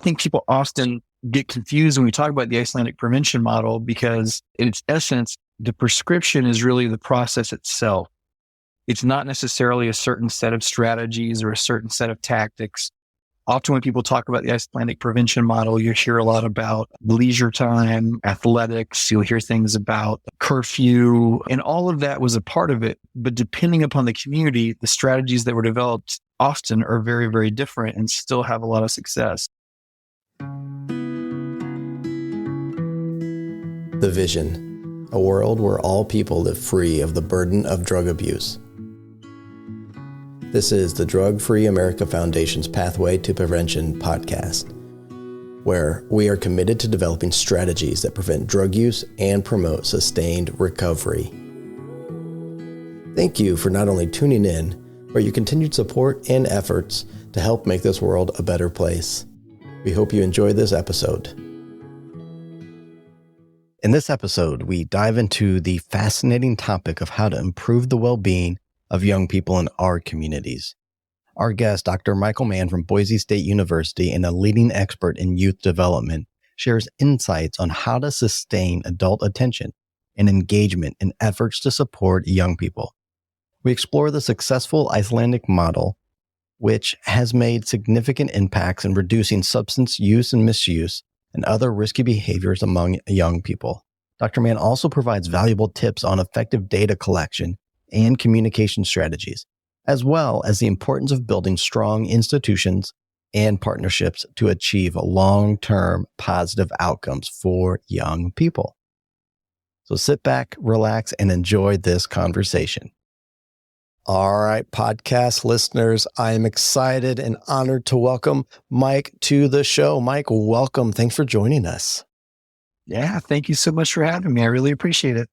think people often get confused when we talk about the Icelandic prevention model because in its essence, the prescription is really the process itself. It's not necessarily a certain set of strategies or a certain set of tactics. Often when people talk about the Icelandic prevention model, you hear a lot about leisure time, athletics, you'll hear things about curfew, and all of that was a part of it. But depending upon the community, the strategies that were developed often are very, very different and still have a lot of success. The vision, a world where all people live free of the burden of drug abuse. This is the Drug Free America Foundation's Pathway to Prevention podcast, where we are committed to developing strategies that prevent drug use and promote sustained recovery. Thank you for not only tuning in, but your continued support and efforts to help make this world a better place. We hope you enjoyed this episode. In this episode, we dive into the fascinating topic of how to improve the well-being of young people in our communities. Our guest, Dr. Michael Mann from Boise State University and a leading expert in youth development, shares insights on how to sustain adult attention and engagement in efforts to support young people. We explore the successful Icelandic model, which has made significant impacts in reducing substance use and misuse and other risky behaviors among young people. Dr. Mann also provides valuable tips on effective data collection and communication strategies, as well as the importance of building strong institutions and partnerships to achieve long-term positive outcomes for young people. So sit back, relax, and enjoy this conversation. All right, podcast listeners, I am excited and honored to welcome Mike to the show. Mike, welcome. Thanks for joining us. Yeah, thank you so much for having me. I really appreciate it.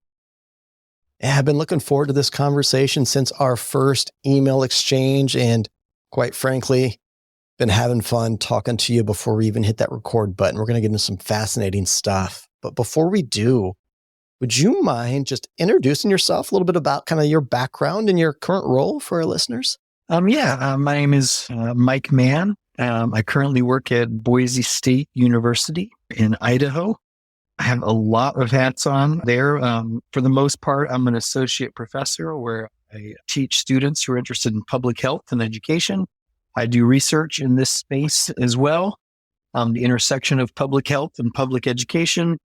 Yeah, I've been looking forward to this conversation since our first email exchange, and quite frankly, been having fun talking to you before we even hit that record button. We're going to get into some fascinating stuff. But before we do, would you mind just introducing yourself a little bit about kind of your background and your current role for our listeners? My name is Mike Mann. I currently work at Boise State University in Idaho. I have a lot of hats on there. For the most part, I'm an associate professor where I teach students who are interested in public health and education. I do research in this space as well, the intersection of public health and public education.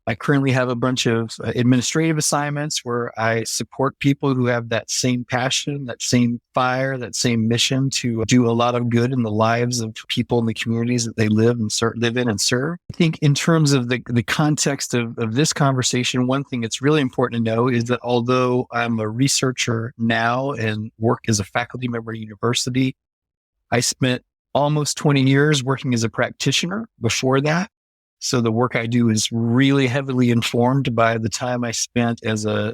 I currently have a bunch of administrative assignments where I support people who have that same passion, that same fire, that same mission to do a lot of good in the lives of people in the communities that they live in and serve. I think in terms of the context of this conversation, one thing that's really important to know is that although I'm a researcher now and work as a faculty member at a university, I spent almost 20 years working as a practitioner before that. So the work I do is really heavily informed by the time I spent as a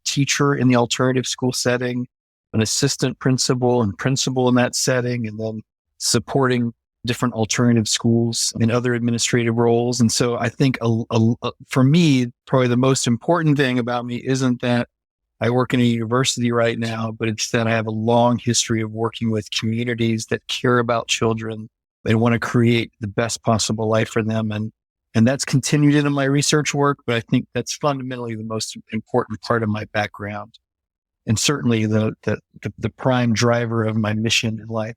teacher in the alternative school setting, an assistant principal and principal in that setting, and then supporting different alternative schools in other administrative roles. And so I think for me, probably the most important thing about me isn't that I work in a university right now, but it's that I have a long history of working with communities that care about children and want to create the best possible life for them. And that's continued into my research work, but I think that's fundamentally the most important part of my background, and certainly the prime driver of my mission in life.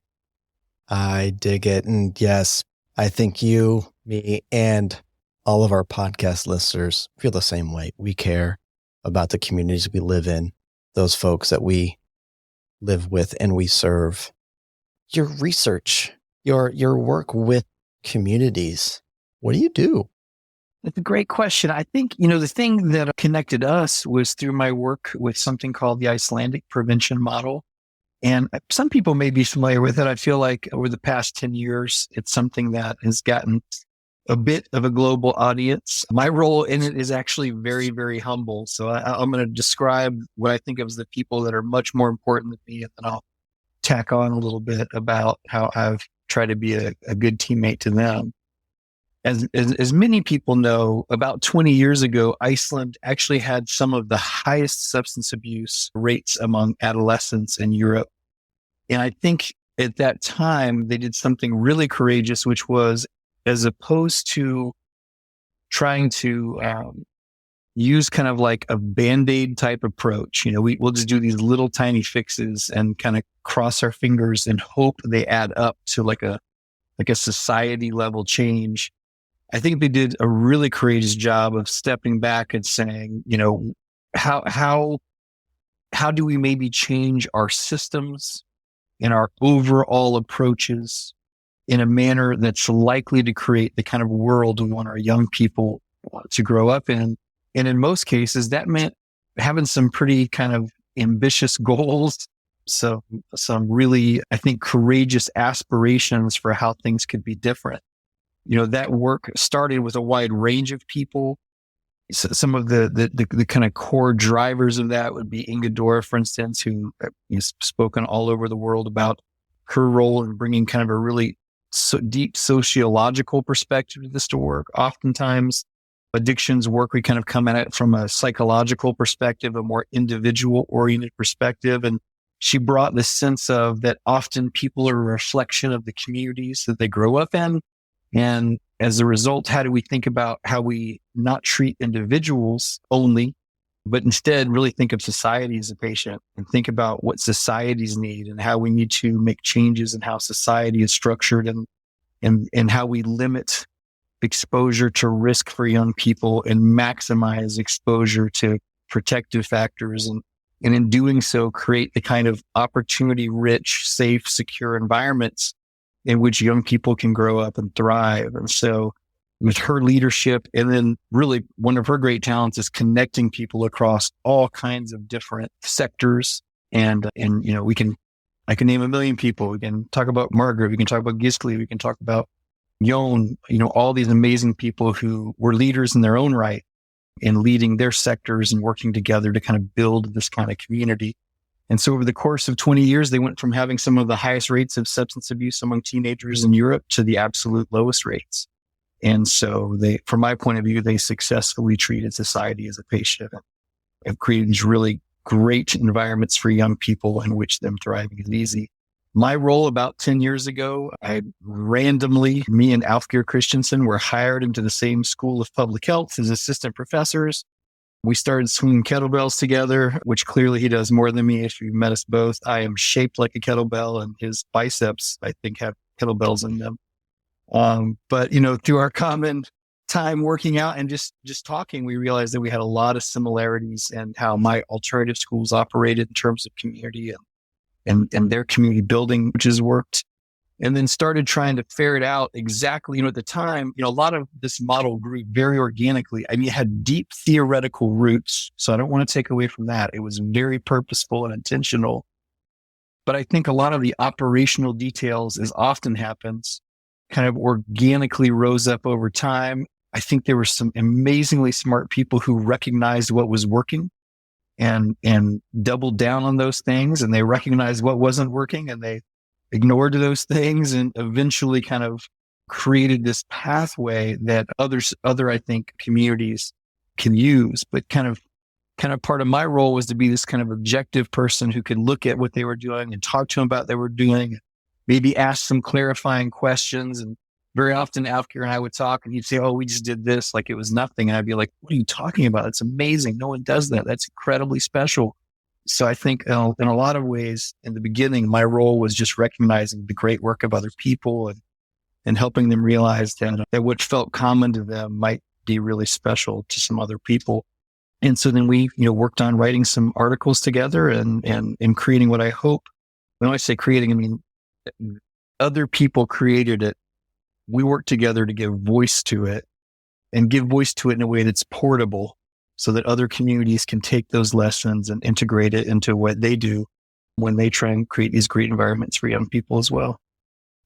I dig it. And yes, I think you, me, and all of our podcast listeners feel the same way. We care about the communities we live in, those folks that we live with and we serve. Your research, your work with communities, what do you do? That's a great question. I think, the thing that connected us was through my work with something called the Icelandic prevention model. And some people may be familiar with it. I feel like over the past 10 years, it's something that has gotten a bit of a global audience. My role in it is actually very, very humble. So I'm going to describe what I think of as the people that are much more important than me. And then I'll tack on a little bit about how I've tried to be a good teammate to them. As many people know, about 20 years ago, Iceland actually had some of the highest substance abuse rates among adolescents in Europe. And I think at that time, they did something really courageous, which was as opposed to trying to use kind of like a Band-Aid type approach. We'll just do these little tiny fixes and kind of cross our fingers and hope they add up to like a society level change. I think they did a really courageous job of stepping back and saying, how do we maybe change our systems and our overall approaches in a manner that's likely to create the kind of world we want our young people to grow up in. And in most cases, that meant having some pretty kind of ambitious goals, some really, I think, courageous aspirations for how things could be different. That work started with a wide range of people. So some of the kind of core drivers of that would be Inga Dora, for instance, who has spoken all over the world about her role in bringing kind of a really deep sociological perspective to this work. Oftentimes, addictions work, we kind of come at it from a psychological perspective, a more individual-oriented perspective. And she brought the sense of that often people are a reflection of the communities that they grow up in. And as a result, how do we think about how we not treat individuals only, but instead really think of society as a patient and think about what societies need and how we need to make changes in how society is structured and how we limit exposure to risk for young people and maximize exposure to protective factors. And in doing so, create the kind of opportunity-rich, safe, secure environments in which young people can grow up and thrive. And so with her leadership, and then really one of her great talents is connecting people across all kinds of different sectors. And I can name a million people. We can talk about Margaret. We can talk about Gisli. We can talk about Jon, all these amazing people who were leaders in their own right in leading their sectors and working together to kind of build this kind of community. And so over the course of 20 years, they went from having some of the highest rates of substance abuse among teenagers in Europe to the absolute lowest rates. And so from my point of view, they successfully treated society as a patient and have created these really great environments for young people in which them thriving is easy. My role about 10 years ago, me and Alfgeir Christensen were hired into the same school of public health as assistant professors. We started swinging kettlebells together, which clearly he does more than me. If you've met us both, I am shaped like a kettlebell and his biceps, I think, have kettlebells in them. But through our common time working out and just talking, we realized that we had a lot of similarities in how my alternative schools operated in terms of community and their community building, which has worked. And then started trying to ferret out exactly, at the time, a lot of this model grew very organically. I mean, it had deep theoretical roots. So I don't want to take away from that. It was very purposeful and intentional. But I think a lot of the operational details, as often happens, kind of organically rose up over time. I think there were some amazingly smart people who recognized what was working and doubled down on those things. And they recognized what wasn't working and they ignored those things and eventually kind of created this pathway that other, I think, communities can use. But kind of part of my role was to be this kind of objective person who could look at what they were doing and talk to them about what they were doing, maybe ask some clarifying questions. And very often Alfgeir and I would talk and he'd say, "Oh, we just did this," like it was nothing. And I'd be like, "What are you talking about? It's amazing. No one does that. That's incredibly special." So I think in a lot of ways, in the beginning, my role was just recognizing the great work of other people and helping them realize that what felt common to them might be really special to some other people. And so then we, worked on writing some articles together and creating what I hope, when I say creating, I mean, other people created it. We worked together to give voice to it and give voice to it in a way that's portable, so that other communities can take those lessons and integrate it into what they do when they try and create these great environments for young people as well.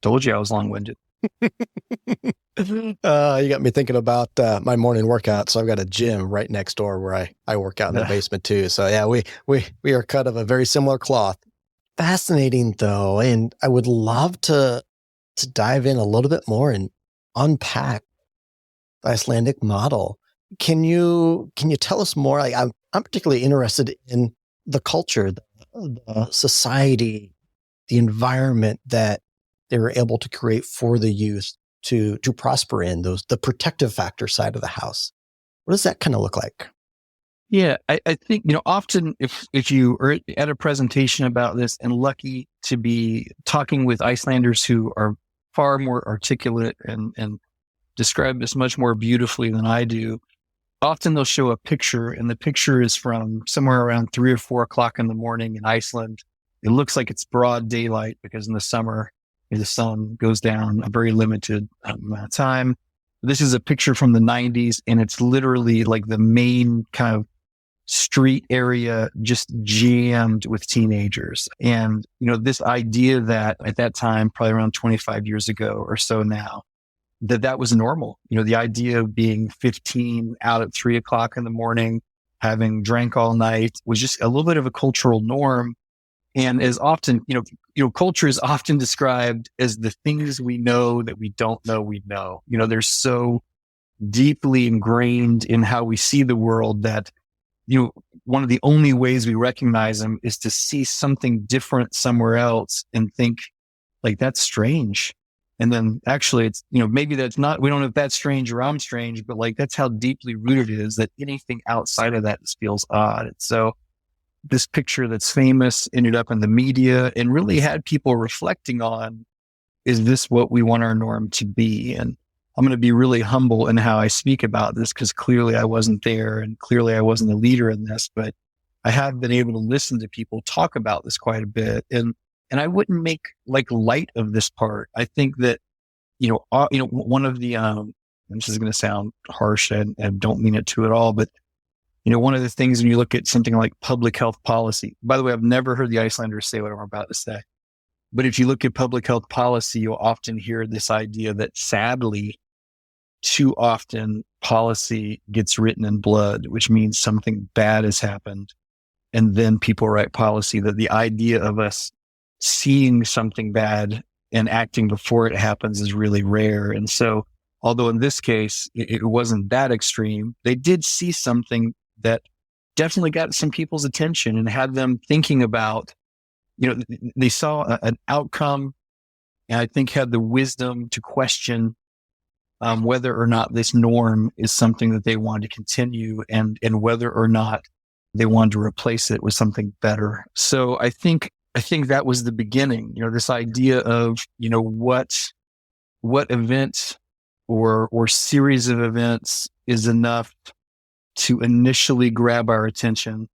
Told you I was long-winded. You got me thinking about my morning workout. So I've got a gym right next door where I work out in the basement too. So yeah, we are cut of a very similar cloth. Fascinating though. And I would love to dive in a little bit more and unpack the Icelandic model. Can you tell us more? Like, I'm particularly interested in the culture, the society, the environment that they were able to create for the youth to prosper in, the protective factor side of the house. What does that kind of look like? Yeah, I think, often if you are at a presentation about this and lucky to be talking with Icelanders who are far more articulate and describe this much more beautifully than I do, often they'll show a picture, and the picture is from somewhere around 3 or 4 o'clock in the morning in Iceland. It looks like it's broad daylight because in the summer, the sun goes down a very limited amount of time. This is a picture from the 90s, and it's literally like the main kind of street area just jammed with teenagers. And, this idea that at that time, probably around 25 years ago or so now, that was normal. The idea of being 15 out at 3 o'clock in the morning, having drank all night was just a little bit of a cultural norm. And as often, culture is often described as the things we know that we don't know we know. They're so deeply ingrained in how we see the world that, one of the only ways we recognize them is to see something different somewhere else and think like, that's strange. And then actually it's, maybe that's not, we don't know if that's strange or I'm strange, but like, that's how deeply rooted it is that anything outside of that just feels odd. And so this picture that's famous ended up in the media and really had people reflecting on, is this what we want our norm to be? And I'm going to be really humble in how I speak about this because clearly I wasn't there and clearly I wasn't a leader in this, but I have been able to listen to people talk about this quite a bit. And I wouldn't make like light of this part. I think that, one of the, this is going to sound harsh and don't mean it to at all, but one of the things when you look at something like public health policy, by the way, I've never heard the Icelanders say what I'm about to say, but if you look at public health policy, you'll often hear this idea that sadly, too often policy gets written in blood, which means something bad has happened. And then people write policy, that the idea of us seeing something bad and acting before it happens is really rare. And so, although in this case, it wasn't that extreme, they did see something that definitely got some people's attention and had them thinking about, they saw an outcome and I think had the wisdom to question whether or not this norm is something that they want to continue and whether or not they want to replace it with something better. So I think that was the beginning, this idea of, what event or series of events is enough to initially grab our attention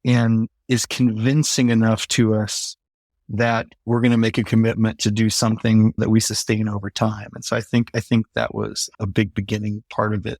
and is convincing enough to us that we're going to make a commitment to do something that we sustain over time. And so I think that was a big beginning part of it.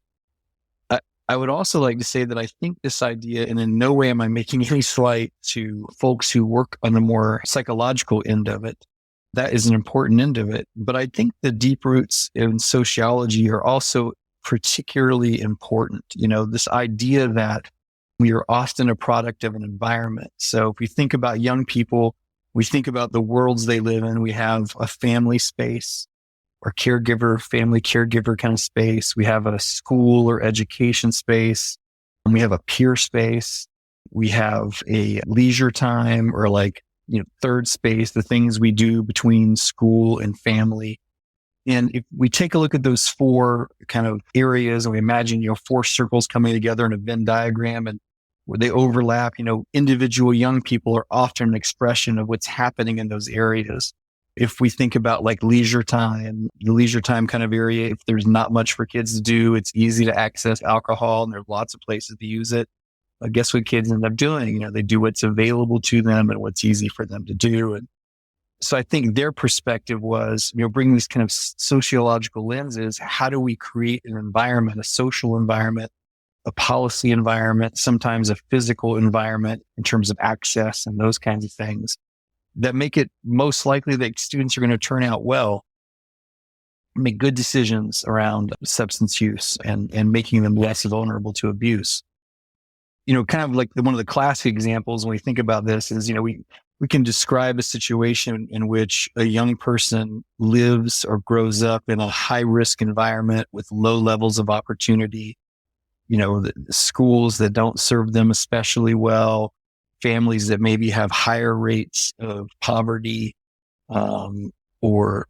I would also like to say that I think this idea, and in no way am I making any slight to folks who work on the more psychological end of it, that is an important end of it. But I think the deep roots in sociology are also particularly important. This idea that we are often a product of an environment. So if we think about young people, we think about the worlds they live in. We have a family space or family caregiver kind of space. We have a school or education space. And we have a peer space. We have a leisure time or third space, the things we do between school and family. And if we take a look at those 4 kind of areas and we imagine, 4 circles coming together in a Venn diagram and where they overlap, individual young people are often an expression of what's happening in those areas. If we think about leisure time, the leisure time kind of area, if there's not much for kids to do, it's easy to access alcohol and there's lots of places to use it. Guess what kids end up doing? They do what's available to them and what's easy for them to do. And so I think their perspective was, bringing these kind of sociological lenses. How do we create an environment, a social environment, a policy environment, sometimes a physical environment in terms of access and those kinds of things that make it most likely that students are going to turn out well, make good decisions around substance use and making them less vulnerable to abuse. Kind of like one of the classic examples when we think about this is, we can describe a situation in which a young person lives or grows up in a high risk environment with low levels of opportunity, the schools that don't serve them especially well, families that maybe have higher rates of poverty, or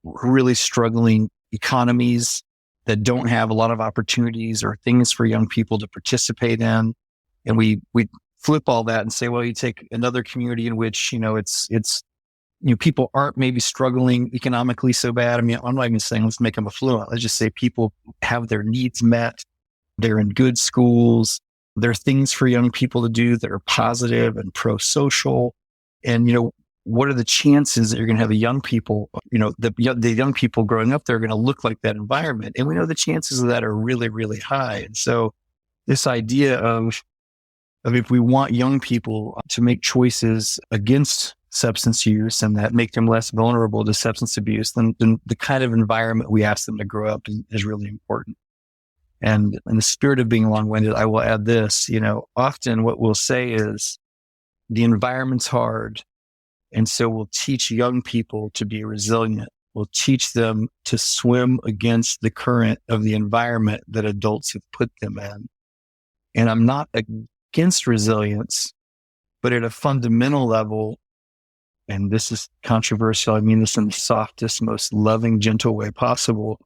really struggling economies that don't have a lot of opportunities or things for young people to participate in. And we flip all that and say, well, you take another community in which, it's people aren't maybe struggling economically so bad. I mean, I'm not even saying let's make them affluent. Let's just say people have their needs met. They're in good schools. There are things for young people to do that are positive and pro-social. And, what are the chances that you're going to have the young people, the young people growing up, they're going to look like that environment. And we know the chances of that are really, really high. And so this idea of if we want young people to make choices against substance use and that make them less vulnerable to substance abuse, then the kind of environment we ask them to grow up is really important. And in the spirit of being long-winded, I will add this, often what we'll say is the environment's hard. And so we'll teach young people to be resilient. We'll teach them to swim against the current of the environment that adults have put them in. And I'm not against resilience, but at a fundamental level, and this is controversial, I mean this in the softest, most loving, gentle way possible.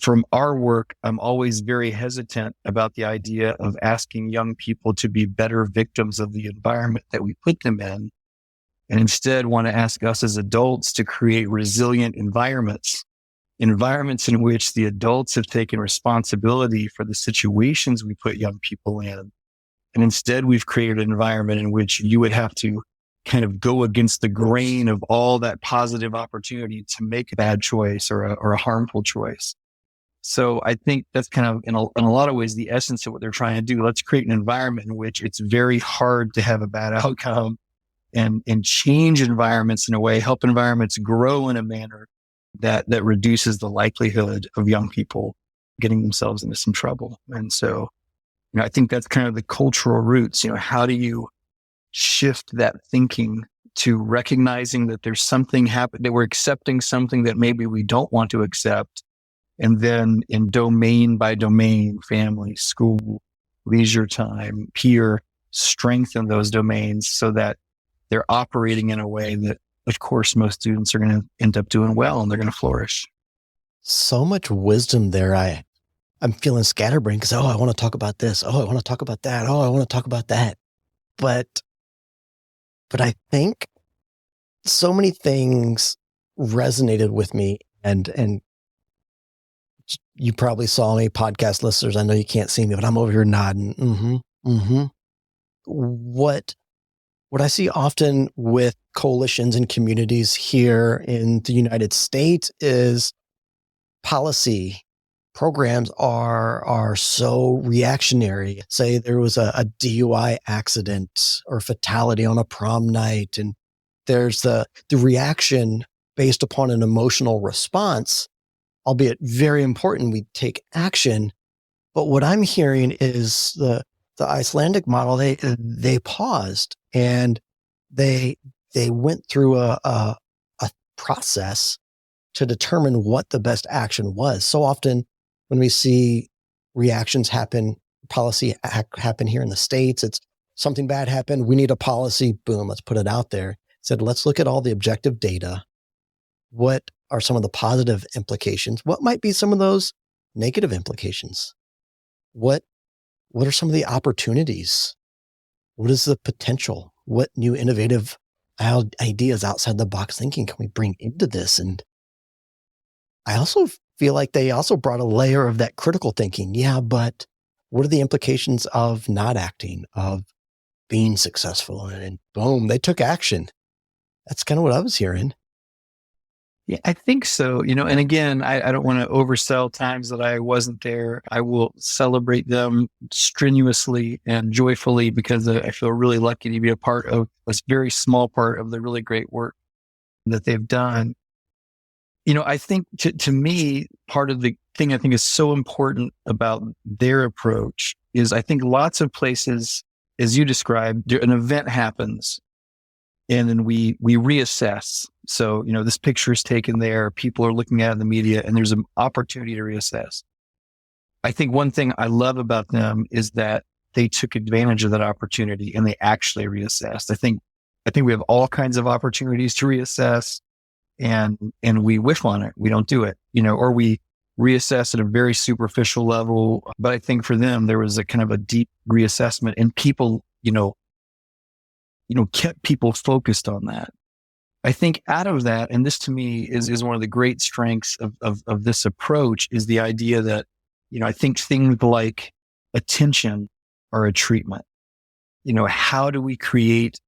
From our work, I'm always very hesitant about the idea of asking young people to be better victims of the environment that we put them in, and instead want to ask us as adults to create resilient environments in which the adults have taken responsibility for the situations we put young people in. And instead, we've created an environment in which you would have to kind of go against the grain of all that positive opportunity to make a bad choice or a harmful choice. So I think that's kind of, in a lot of ways, the essence of what they're trying to do. Let's create an environment in which it's very hard to have a bad outcome, and change environments in a way, help environments grow in a manner that reduces the likelihood of young people getting themselves into some trouble. And so, I think that's kind of the cultural roots. How do you shift that thinking to recognizing that there's something that we're accepting something that maybe we don't want to accept. And then in domain by domain, family, school, leisure time, peer, strengthen those domains so that they're operating in a way that, of course, most students are going to end up doing well and they're going to flourish. So much wisdom there. I'm feeling scatterbrained because, I want to talk about this. I want to talk about that. I want to talk about that. But I think so many things resonated with me, and you probably saw me, podcast listeners. I know you can't see me, but I'm over here nodding. What I see often with coalitions and communities here in the United States is policy programs are so reactionary. Say there was a DUI accident or fatality on a prom night, and there's the reaction based upon an emotional response, albeit very important, we take action. But what I'm hearing is the Icelandic model, they paused and they went through a process to determine what the best action was. So often when we see reactions happen, policy happen here in the States, it's something bad happened. We need a policy. Boom, let's put it out there. Said, let's look at all the objective data. What are some of the positive implications? What might be some of those negative implications? What are some of the opportunities? What is the potential? What new innovative ideas outside the box thinking can we bring into this? And I also feel like they also brought a layer of that critical thinking. Yeah, but what are the implications of not acting, of being successful? And boom, they took action. That's kind of what I was hearing. Yeah, I think so. And again, I don't want to oversell times that I wasn't there. I will celebrate them strenuously and joyfully because I feel really lucky to be a part of a very small part of the really great work that they've done. I think to me, part of the thing I think is so important about their approach is I think lots of places, as you described, an event happens and then we reassess. So, this picture is taken there, people are looking at it in the media, and there's an opportunity to reassess. I think one thing I love about them is that they took advantage of that opportunity and they actually reassessed. I think we have all kinds of opportunities to reassess. and we whiff on it. We don't do it, or we reassess at a very superficial level. But I think for them, there was a kind of a deep reassessment, and people, kept people focused on that. I think out of that, and this to me is one of the great strengths of this approach, is the idea that, I think things like attention are a treatment. How do we create,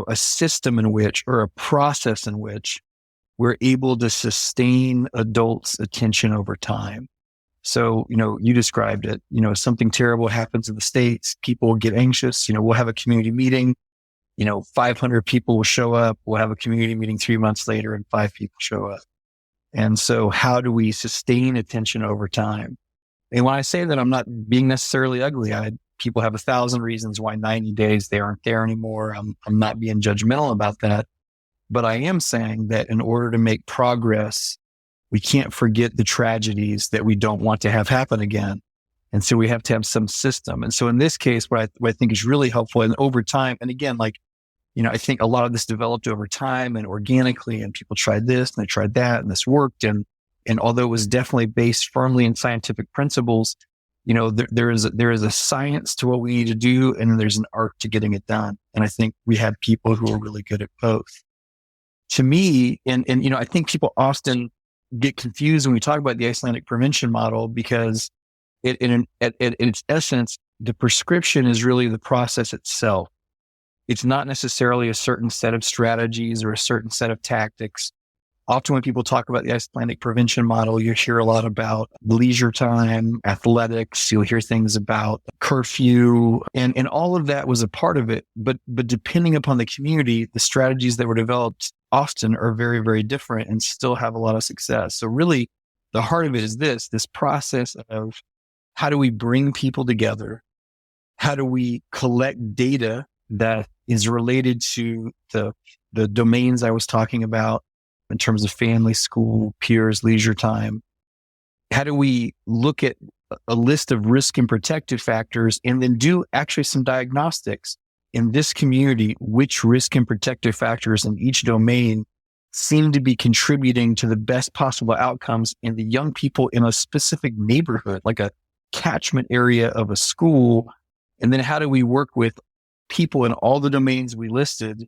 a system in which, or a process in which, we're able to sustain adults' attention over time? So, you described it, something terrible happens in the States, people get anxious, we'll have a community meeting, 500 people will show up, we'll have a community meeting 3 months later and 5 people show up. And so how do we sustain attention over time? And when I say that, I'm not being necessarily ugly. People have 1,000 reasons why 90 days they aren't there anymore. I'm not being judgmental about that. But I am saying that in order to make progress, we can't forget the tragedies that we don't want to have happen again. And so we have to have some system. And so in this case, what I think is really helpful, and over time, and again, I think a lot of this developed over time and organically, and people tried this and they tried that and this worked. And although it was definitely based firmly in scientific principles, there is a science to what we need to do, and then there's an art to getting it done. And I think we have people who are really good at both. To me, and I think people often get confused when we talk about the Icelandic prevention model, because in its essence, the prescription is really the process itself. It's not necessarily a certain set of strategies or a certain set of tactics. Often when people talk about the Icelandic prevention model, you hear a lot about leisure time, athletics, you'll hear things about curfew, and all of that was a part of it. But depending upon the community, the strategies that were developed often are very, very different and still have a lot of success. So really, the heart of it is this process of how do we bring people together? How do we collect data that is related to the domains I was talking about in terms of family, school, peers, leisure time? How do we look at a list of risk and protective factors and then do actually some diagnostics in this community, which risk and protective factors in each domain seem to be contributing to the best possible outcomes in the young people in a specific neighborhood, like a catchment area of a school? And then how do we work with people in all the domains we listed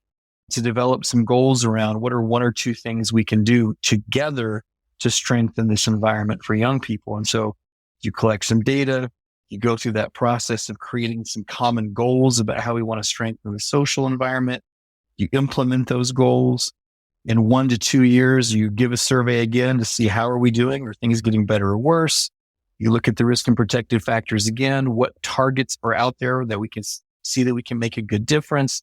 to develop some goals around what are one or two things we can do together to strengthen this environment for young people? And so you collect some data, you go through that process of creating some common goals about how we want to strengthen the social environment. You implement those goals. In 1 to 2 years, you give a survey again to see how are we doing? Are things getting better or worse? You look at the risk and protective factors again. What targets are out there that we can see that we can make a good difference?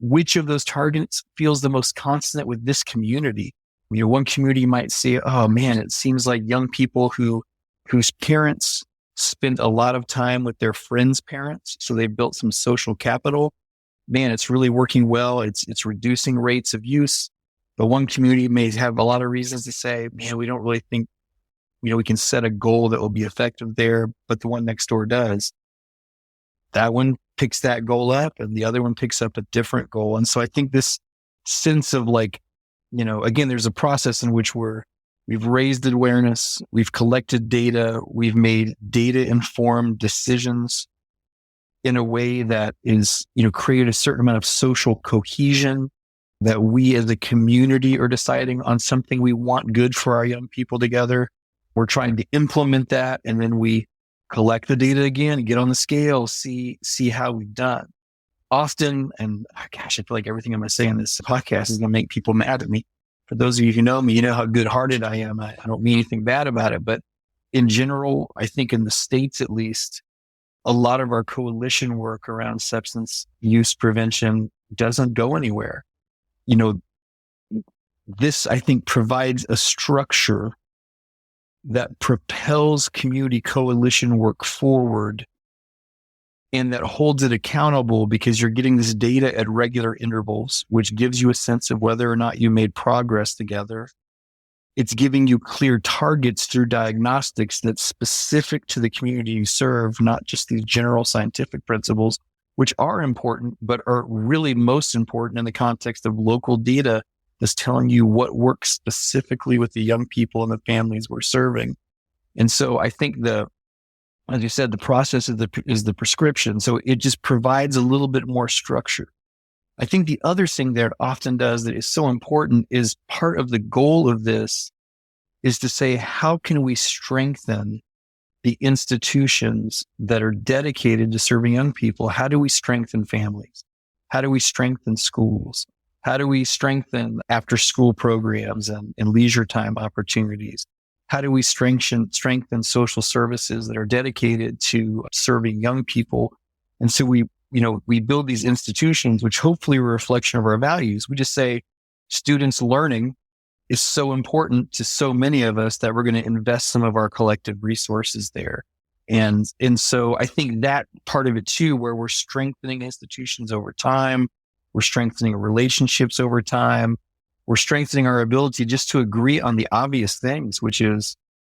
Which of those targets feels the most consonant with this community? One community might say, oh man, it seems like young people whose parents spend a lot of time with their friends' parents, so they built some social capital. Man, it's really working well. It's reducing rates of use. But one community may have a lot of reasons to say, man, we don't really think, we can set a goal that will be effective there, but the one next door does. That one picks that goal up and the other one picks up a different goal. And so I think this sense of again, there's a process in which we've raised awareness, we've collected data, we've made data-informed decisions in a way that is, create a certain amount of social cohesion, that we as a community are deciding on something we want good for our young people together. We're trying to implement that, and then we collect the data again, get on the scale, see how we've done. Often, and gosh, I feel like everything I'm going to say in this podcast is going to make people mad at me. For those of you who know me, you know how good-hearted I am. I don't mean anything bad about it, but in general, I think in the States at least, a lot of our coalition work around substance use prevention doesn't go anywhere. This, I think, provides a structure that propels community coalition work forward and that holds it accountable, because you're getting this data at regular intervals, which gives you a sense of whether or not you made progress together. It's giving you clear targets through diagnostics that's specific to the community you serve, not just these general scientific principles, which are important, but are really most important in the context of local data that's telling you what works specifically with the young people and the families we're serving. And so I think as you said, the process is the prescription. So it just provides a little bit more structure. I think the other thing that it often does that is so important is part of the goal of this is to say, how can we strengthen the institutions that are dedicated to serving young people? How do we strengthen families? How do we strengthen schools? How do we strengthen after school programs and leisure time opportunities? How do we strengthen social services that are dedicated to serving young people? And so we build these institutions, which hopefully are a reflection of our values. We just say students learning is so important to so many of us that we're going to invest some of our collective resources there. And so I think that part of it too, where we're strengthening institutions over time, we're strengthening relationships over time, we're strengthening our ability just to agree on the obvious things, which is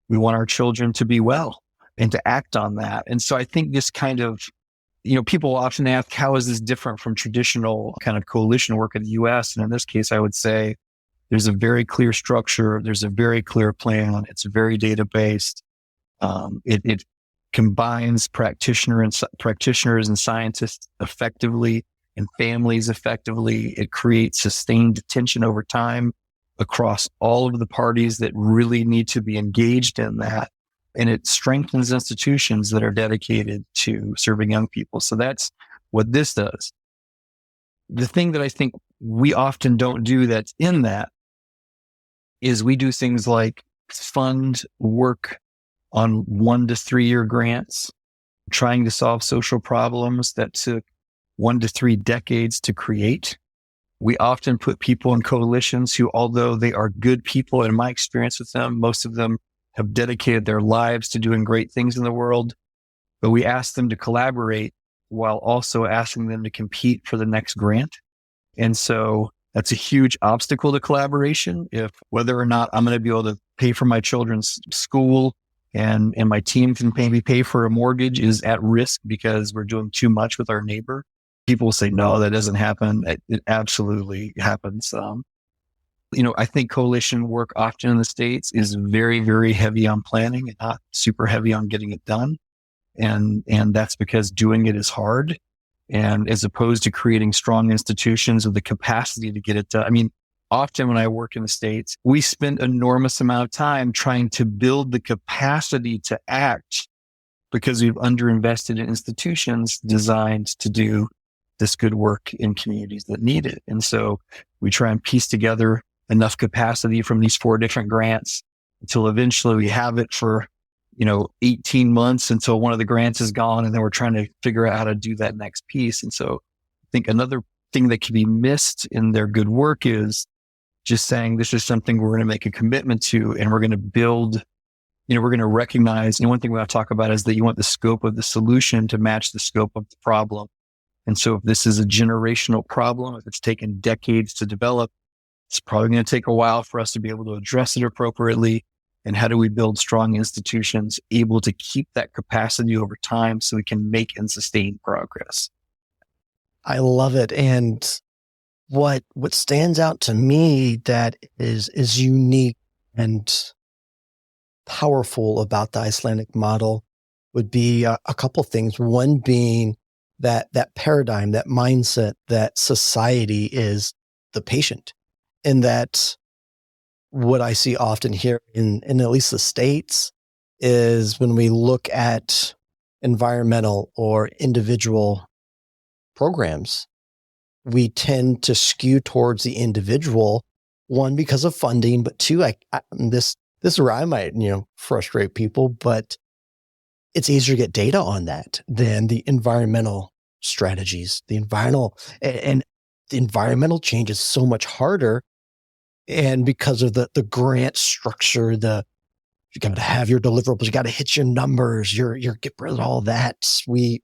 we want our children to be well and to act on that. And so I think this kind of, people often ask, how is this different from traditional kind of coalition work in the US? And in this case, I would say there's a very clear structure. There's a very clear plan. It's very data-based. It combines practitioners and scientists effectively and families effectively. It creates sustained attention over time across all of the parties that really need to be engaged in that. And it strengthens institutions that are dedicated to serving young people. So that's what this does. The thing that I think we often don't do that's in that is we do things like fund work on 1 to 3 year grants, trying to solve social problems that took 1 to 3 decades to create. We often put people in coalitions who, although they are good people, in my experience with them, most of them have dedicated their lives to doing great things in the world, but we ask them to collaborate while also asking them to compete for the next grant. And so that's a huge obstacle to collaboration. If whether or not I'm going to be able to pay for my children's school and my team can maybe pay for a mortgage is at risk because we're doing too much with our neighbor. People will say, no, that doesn't happen. It absolutely happens. I think coalition work often in the States is very, very heavy on planning and not super heavy on getting it done. And that's because doing it is hard. And as opposed to creating strong institutions with the capacity to get it done. I mean, often when I work in the States, we spend enormous amount of time trying to build the capacity to act because we've underinvested in institutions designed to do this good work in communities that need it. And so we try and piece together enough capacity from these 4 different grants until eventually we have it for, 18 months until one of the grants is gone. And then we're trying to figure out how to do that next piece. And so I think another thing that can be missed in their good work is just saying, this is something we're going to make a commitment to, and we're going to build, we're going to recognize. And one thing we want to talk about is that you want the scope of the solution to match the scope of the problem. And so if this is a generational problem, if it's taken decades to develop, it's probably going to take a while for us to be able to address it appropriately. And how do we build strong institutions able to keep that capacity over time so we can make and sustain progress? I love it. And what stands out to me that is unique and powerful about the Icelandic model would be a couple things. One being that paradigm, that mindset that society is the patient, and that what I see often here in at least the States is when we look at environmental or individual programs, we tend to skew towards the individual, one, because of funding, but two, this is where I might, frustrate people, but it's easier to get data on that than the environmental strategies, and the environmental change is so much harder. And because of the grant structure, you got to have your deliverables, you got to hit your numbers, your get rid of all that. We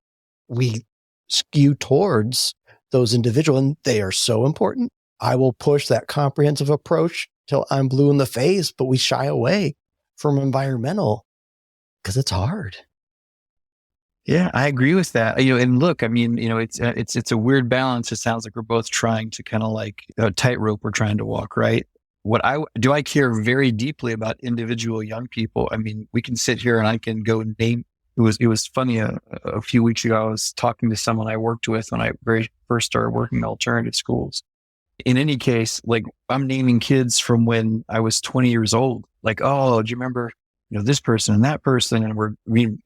skew towards those individual, and they are so important. I will push that comprehensive approach till I'm blue in the face, but we shy away from environmental because it's hard. Yeah, I agree with that. And look, I mean, it's a weird balance. It sounds like we're both trying to kind of like a tightrope we're trying to walk, right? I care very deeply about individual young people. I mean, we can sit here and I can go name. It was funny. A few weeks ago, I was talking to someone I worked with when I very first started working in alternative schools. In any case, like I'm naming kids from when I was 20 years old. Like, oh, do you remember, this person and that person?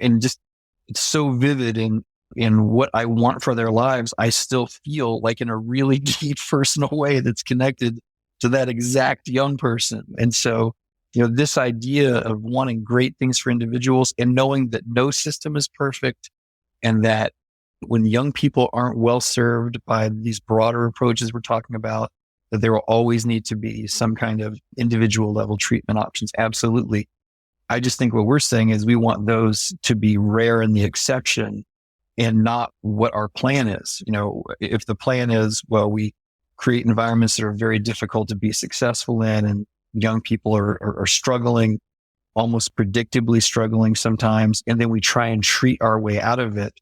And just it's so vivid in what I want for their lives. I still feel like in a really deep personal way that's connected to that exact young person. And so, this idea of wanting great things for individuals and knowing that no system is perfect, and that when young people aren't well served by these broader approaches we're talking about, that there will always need to be some kind of individual level treatment options. Absolutely. I just think what we're saying is we want those to be rare and the exception, and not what our plan is. If the plan is, well, we create environments that are very difficult to be successful in, and young people are struggling, almost predictably struggling sometimes, and then we try and treat our way out of it.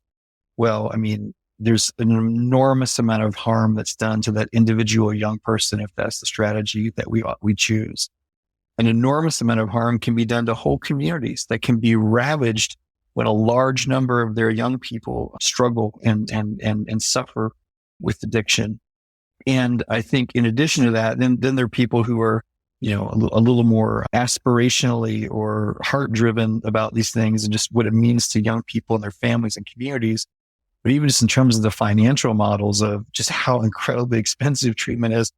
Well, I mean, there's an enormous amount of harm that's done to that individual young person if that's the strategy that we choose. An enormous amount of harm can be done to whole communities that can be ravaged when a large number of their young people struggle and suffer with addiction. And I think in addition to that, then there are people who are, a little more aspirationally or heart driven about these things and just what it means to young people and their families and communities. But even just in terms of the financial models of just how incredibly expensive treatment is,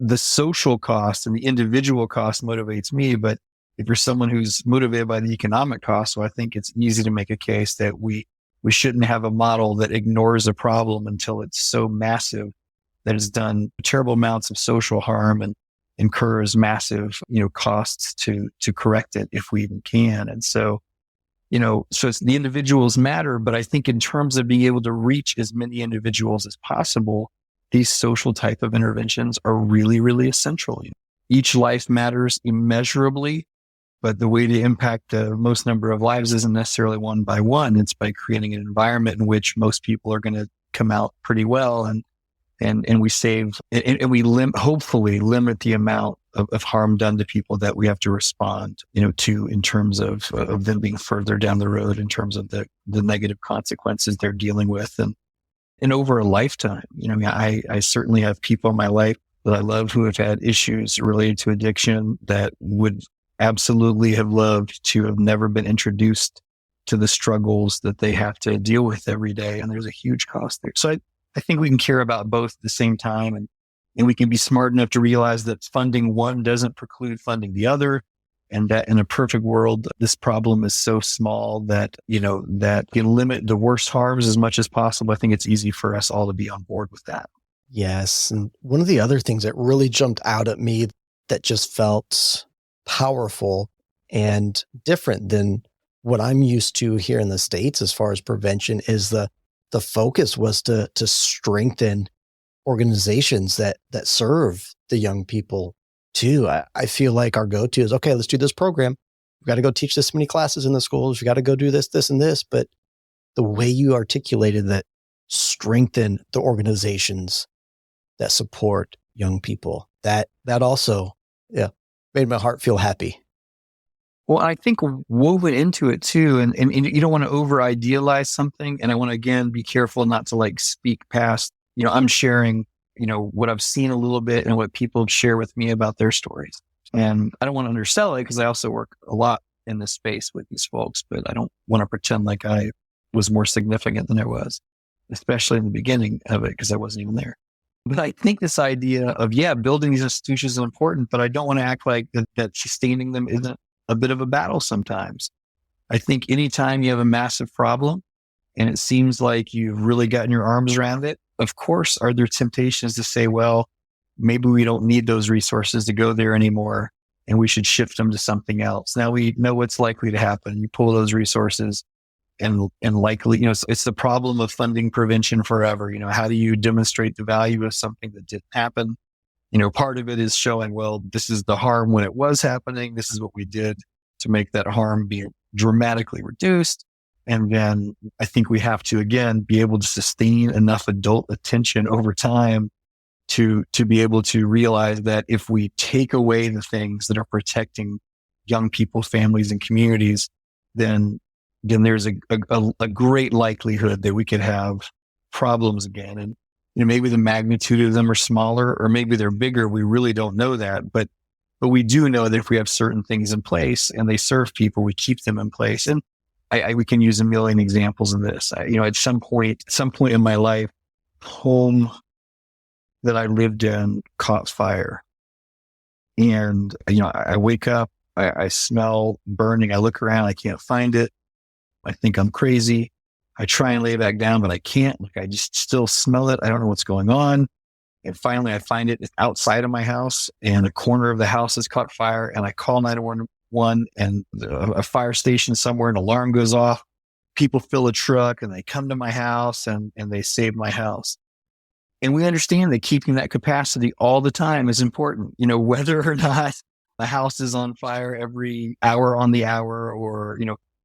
the social cost and the individual cost motivates me. But if you're someone who's motivated by the economic cost, so I think it's easy to make a case that we shouldn't have a model that ignores a problem until it's so massive that it's done terrible amounts of social harm and incurs massive, costs to correct it if we even can. And so, so it's the individuals matter, but I think in terms of being able to reach as many individuals as possible, these social type of interventions are really, really essential. Each life matters immeasurably, but the way to impact the most number of lives isn't necessarily one by one. It's by creating an environment in which most people are going to come out pretty well, and we save and we hopefully limit the amount of harm done to people that we have to respond, to in terms of them being further down the road in terms of the negative consequences they're dealing with. And over a lifetime, I certainly have people in my life that I love who have had issues related to addiction that would absolutely have loved to have never been introduced to the struggles that they have to deal with every day. And there's a huge cost there. So I think we can care about both at the same time, and we can be smart enough to realize that funding one doesn't preclude funding the other. And that in a perfect world, this problem is so small that, that can limit the worst harms as much as possible. I think it's easy for us all to be on board with that. Yes. And one of the other things that really jumped out at me that just felt powerful and different than what I'm used to here in the States as far as prevention is the focus was to strengthen organizations that serve the young people too. I feel like our go-to is, okay, let's do this program. We've got to go teach this many classes in the schools. We've got to go do this, this, and this. But the way you articulated that, strengthen the organizations that support young people, that also, made my heart feel happy. Well, I think woven into it too, and you don't want to over idealize something. And I want to, again, be careful not to like speak past, I'm sharing, what I've seen a little bit and what people share with me about their stories. And I don't want to undersell it because I also work a lot in this space with these folks, but I don't want to pretend like I was more significant than I was, especially in the beginning of it, because I wasn't even there. But I think this idea of, building these institutions is important, but I don't want to act like that sustaining them isn't a bit of a battle sometimes. I think anytime you have a massive problem and it seems like you've really gotten your arms around it, of course, are there temptations to say, well, maybe we don't need those resources to go there anymore and we should shift them to something else. Now we know what's likely to happen. You pull those resources and likely, it's the problem of funding prevention forever. How do you demonstrate the value of something that didn't happen? Part of it is showing, well, this is the harm when it was happening. This is what we did to make that harm be dramatically reduced. And then I think we have to, again, be able to sustain enough adult attention over time to be able to realize that if we take away the things that are protecting young people, families, and communities, then there's a great likelihood that we could have problems again. And maybe the magnitude of them are smaller, or maybe they're bigger. We really don't know that, but we do know that if we have certain things in place and they serve people, we keep them in place. And we can use a million examples of this. At some point in my life, home that I lived in caught fire. And, I wake up, I smell burning. I look around, I can't find it. I think I'm crazy. I try and lay back down, but I can't. I just still smell it. I don't know what's going on. And finally I find it outside of my house, and a corner of the house has caught fire, and I call 911, and a fire station somewhere, an alarm goes off. People fill a truck and they come to my house and they save my house. And we understand that keeping that capacity all the time is important, whether or not the house is on fire every hour on the hour, or,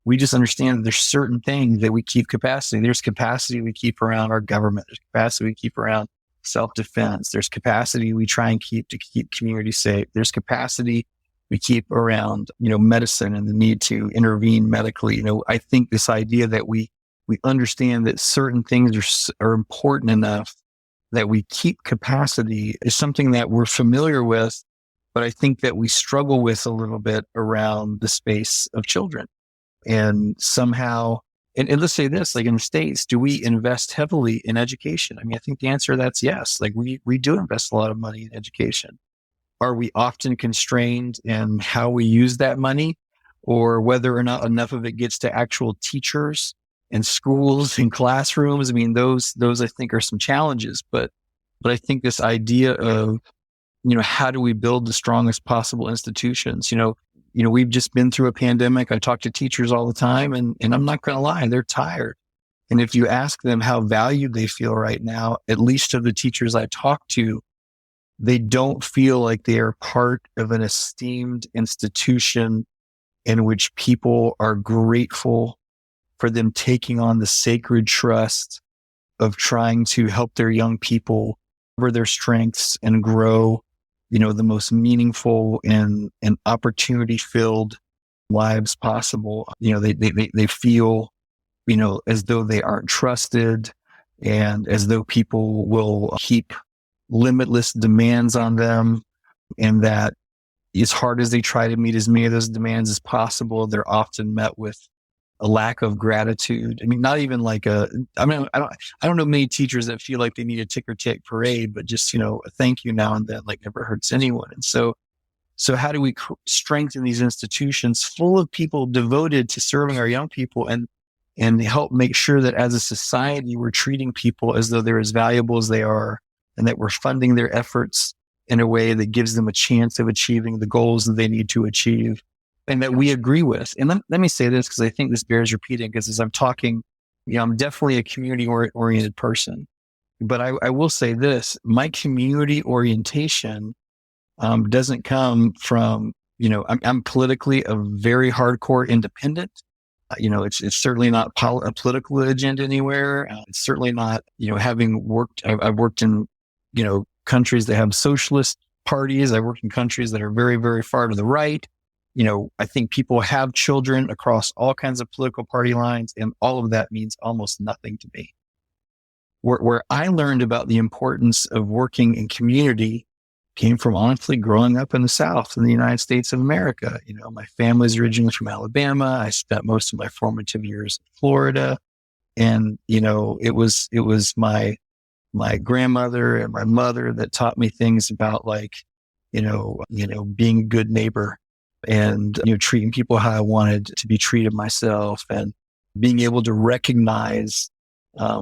we just understand that there's certain things that we keep capacity. There's capacity we keep around our government. There's capacity we keep around self-defense. There's capacity we try and keep to keep community safe. There's capacity we keep around, medicine and the need to intervene medically. I think this idea that we understand that certain things are important enough that we keep capacity is something that we're familiar with, but I think that we struggle with a little bit around the space of children. And somehow, and let's say this, in the States, do we invest heavily in education? I think the answer to that's yes. We do invest a lot of money in education. Are we often constrained in how we use that money, or whether or not enough of it gets to actual teachers and schools and classrooms? Those I think are some challenges, but I think this idea of, how do we build the strongest possible institutions? We've just been through a pandemic. I talk to teachers all the time, and I'm not going to lie, they're tired. And if you ask them how valued they feel right now, at least of the teachers I talk to, they don't feel like they are part of an esteemed institution in which people are grateful for them taking on the sacred trust of trying to help their young people cover their strengths and grow, the most meaningful and opportunity-filled lives possible. They feel, as though they aren't trusted, and as though people will keep limitless demands on them, and that as hard as they try to meet as many of those demands as possible, they're often met with a lack of gratitude. Not even I don't know many teachers that feel like they need a ticker tape parade, but just, a thank you now and then, never hurts anyone. And so how do we strengthen these institutions full of people devoted to serving our young people, and help make sure that as a society, we're treating people as though they're as valuable as they are, and that we're funding their efforts in a way that gives them a chance of achieving the goals that they need to achieve, and that we agree with. And let me say this, because I think this bears repeating, because as I'm talking, I'm definitely a community-oriented person. But I will say this, my community orientation doesn't come from, I'm politically a very hardcore independent. It's certainly not a political agenda anywhere. It's certainly not, having worked, I've worked in, countries that have socialist parties. I worked in countries that are very, very far to the right. I think people have children across all kinds of political party lines, and all of that means almost nothing to me. Where I learned about the importance of working in community came from, honestly, growing up in the South in the United States of America. My family's originally from Alabama. I spent most of my formative years in Florida. And, it was my grandmother and my mother that taught me things about being a good neighbor, and, treating people how I wanted to be treated myself, and being able to recognize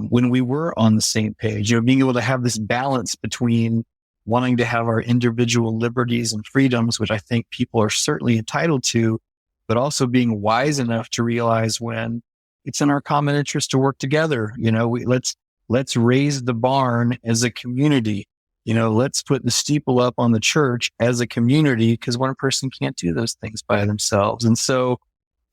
when we were on the same page, being able to have this balance between wanting to have our individual liberties and freedoms, which I think people are certainly entitled to, but also being wise enough to realize when it's in our common interest to work together. Let's raise the barn as a community. Let's put the steeple up on the church as a community, because one person can't do those things by themselves. And so,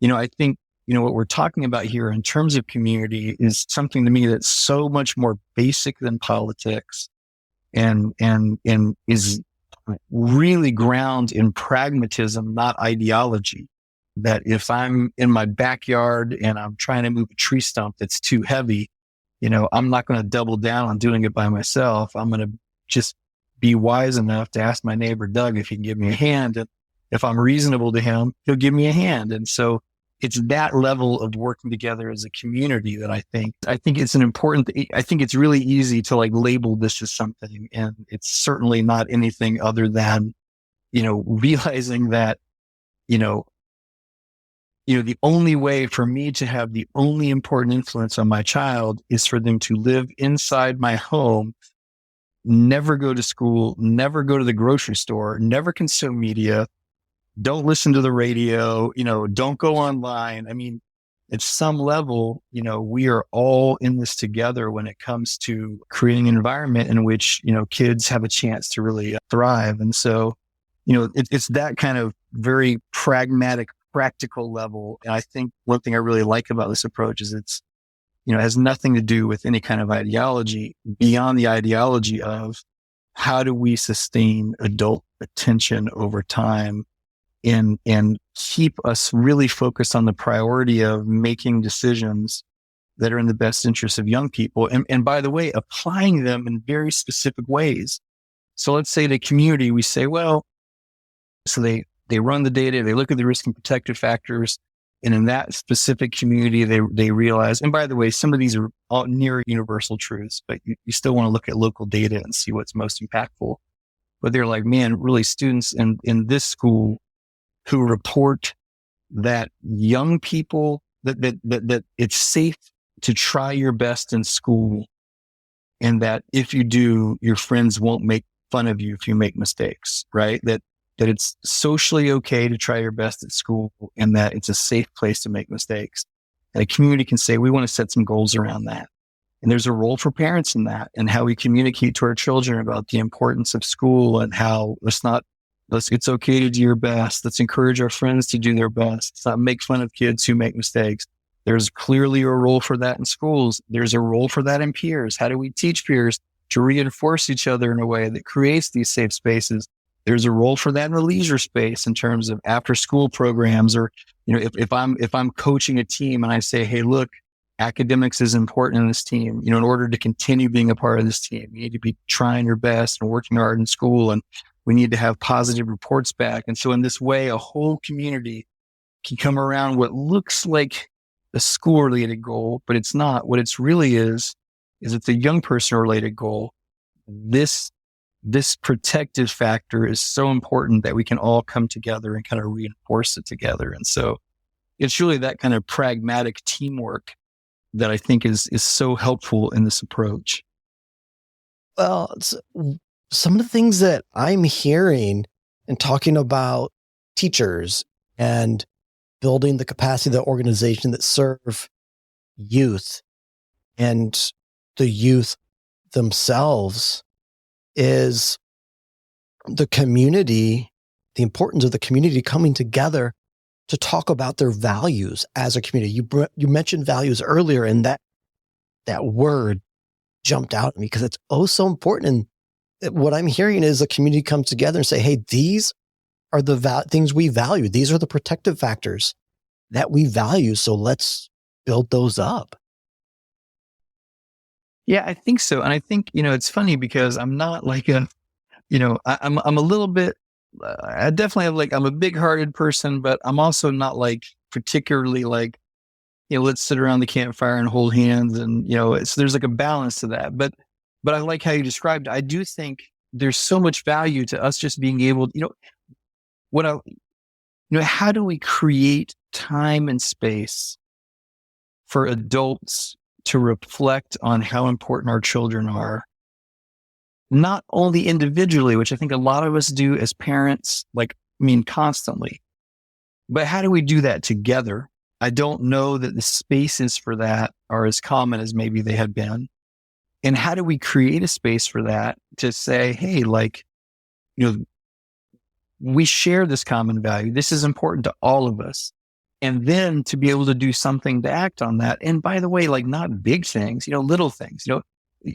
I think, what we're talking about here in terms of community is something to me that's so much more basic than politics and is really ground in pragmatism, not ideology. That if I'm in my backyard and I'm trying to move a tree stump that's too heavy, I'm not going to double down on doing it by myself. I'm going to just be wise enough to ask my neighbor, Doug, if he can give me a hand. And if I'm reasonable to him, he'll give me a hand. And so it's that level of working together as a community that I think it's I think it's really easy to like label this as something. And it's certainly not anything other than, realizing that, the only way for me to have the only important influence on my child is for them to live inside my home, never go to school, never go to the grocery store, never consume media, don't listen to the radio, don't go online. I mean, at some level, we are all in this together when it comes to creating an environment in which, kids have a chance to really thrive. And so, it's that kind of very pragmatic, practical level. And I think one thing I really like about this approach is it has nothing to do with any kind of ideology beyond the ideology of how do we sustain adult attention over time and keep us really focused on the priority of making decisions that are in the best interest of young people. And by the way, applying them in very specific ways. So let's say the community, we say, well, so they run the data, they look at the risk and protective factors. And in that specific community, they realize, and by the way, some of these are all near universal truths, but you still want to look at local data and see what's most impactful. But they're like, man, really students in this school who report that young people, that it's safe to try your best in school. And that if you do, your friends won't make fun of you if you make mistakes, right? That it's socially okay to try your best at school and that it's a safe place to make mistakes. And a community can say, we want to set some goals around that. And there's a role for parents in that and how we communicate to our children about the importance of school and how it's okay to do your best. Let's encourage our friends to do their best. Let's not make fun of kids who make mistakes. There's clearly a role for that in schools. There's a role for that in peers. How do we teach peers to reinforce each other in a way that creates these safe spaces? There's a role for that in the leisure space in terms of after school programs, or, if I'm coaching a team and I say, hey, look, academics is important in this team. In order to continue being a part of this team, you need to be trying your best and working hard in school, and we need to have positive reports back. And so in this way, a whole community can come around what looks like a school related goal, but it's not. What it's really is it's a young person related goal. This protective factor is so important that we can all come together and kind of reinforce it together. And so it's really that kind of pragmatic teamwork that I think is so helpful in this approach. Well, some of the things that I'm hearing and talking about teachers and building the capacity of the organization that serve youth and the youth themselves is the community, the importance of the community coming together to talk about their values as a community. You mentioned values earlier, and that word jumped out at me because it's so important. And what I'm hearing is a community come together and say, hey, these are the things we value. These are the protective factors that we value. So let's build those up. Yeah, I think so. And I think, it's funny because I'm not like I'm a little bit, I definitely have I'm a big hearted person, but I'm also not particularly let's sit around the campfire and hold hands. And, there's a balance to that. But I like how you described it. I do think there's so much value to us just being able, how do we create time and space for adults to reflect on how important our children are, not only individually, which I think a lot of us do as parents, constantly, but how do we do that together? I don't know that the spaces for that are as common as maybe they had been. And how do we create a space for that to say, hey, we share this common value. This is important to all of us. and then to be able to do something to act on that. And by the way, like not big things, little things,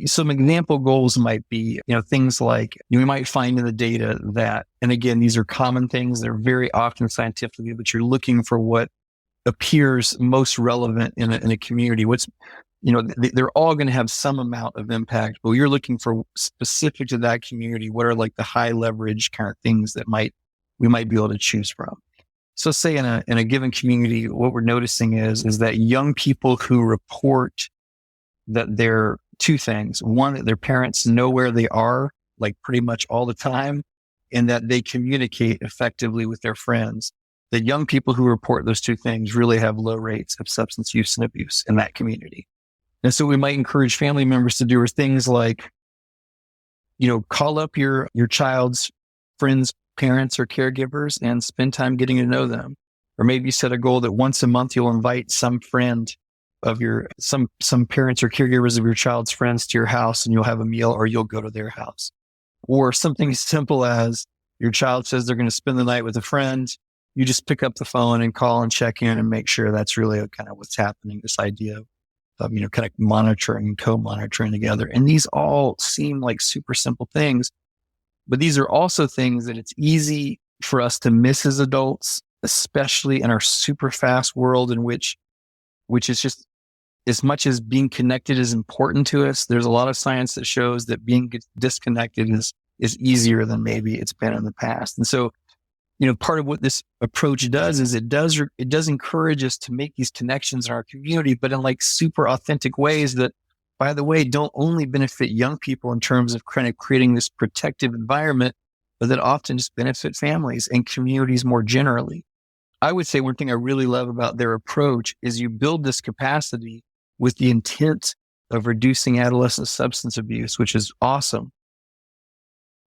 some example goals might be, things like we might find in the data that, and again, these are common things. They're very often scientifically, but you're looking for what appears most relevant in a community. They're all going to have some amount of impact, but you're looking for specific to that community. What are like the high leverage kind of things that we might be able to choose from? So say in a given community, what we're noticing is that young people who report that they're two things. One, that their parents know where they are, like pretty much all the time, and that they communicate effectively with their friends. The young people who report those two things really have low rates of substance use and abuse in that community. And so we might encourage family members to do things like, call up your child's friends, parents, or caregivers and spend time getting to know them. Or maybe set a goal that once a month you'll invite some friend of some parents or caregivers of your child's friends to your house and you'll have a meal or you'll go to their house. Or something as simple as your child says they're going to spend the night with a friend. You just pick up the phone and call and check in and make sure that's really kind of what's happening. This idea of, kind of monitoring and co-monitoring together. And these all seem like super simple things, but these are also things that it's easy for us to miss as adults, especially in our super fast world in which is just, as much as being connected is important to us, there's a lot of science that shows that being disconnected is easier than maybe it's been in the past. And so, part of what this approach does is it does encourage us to make these connections in our community, but in like super authentic ways that, by the way, don't only benefit young people in terms of kind of creating this protective environment, but that often just benefit families and communities more generally. I would say one thing I really love about their approach is you build this capacity with the intent of reducing adolescent substance abuse, which is awesome.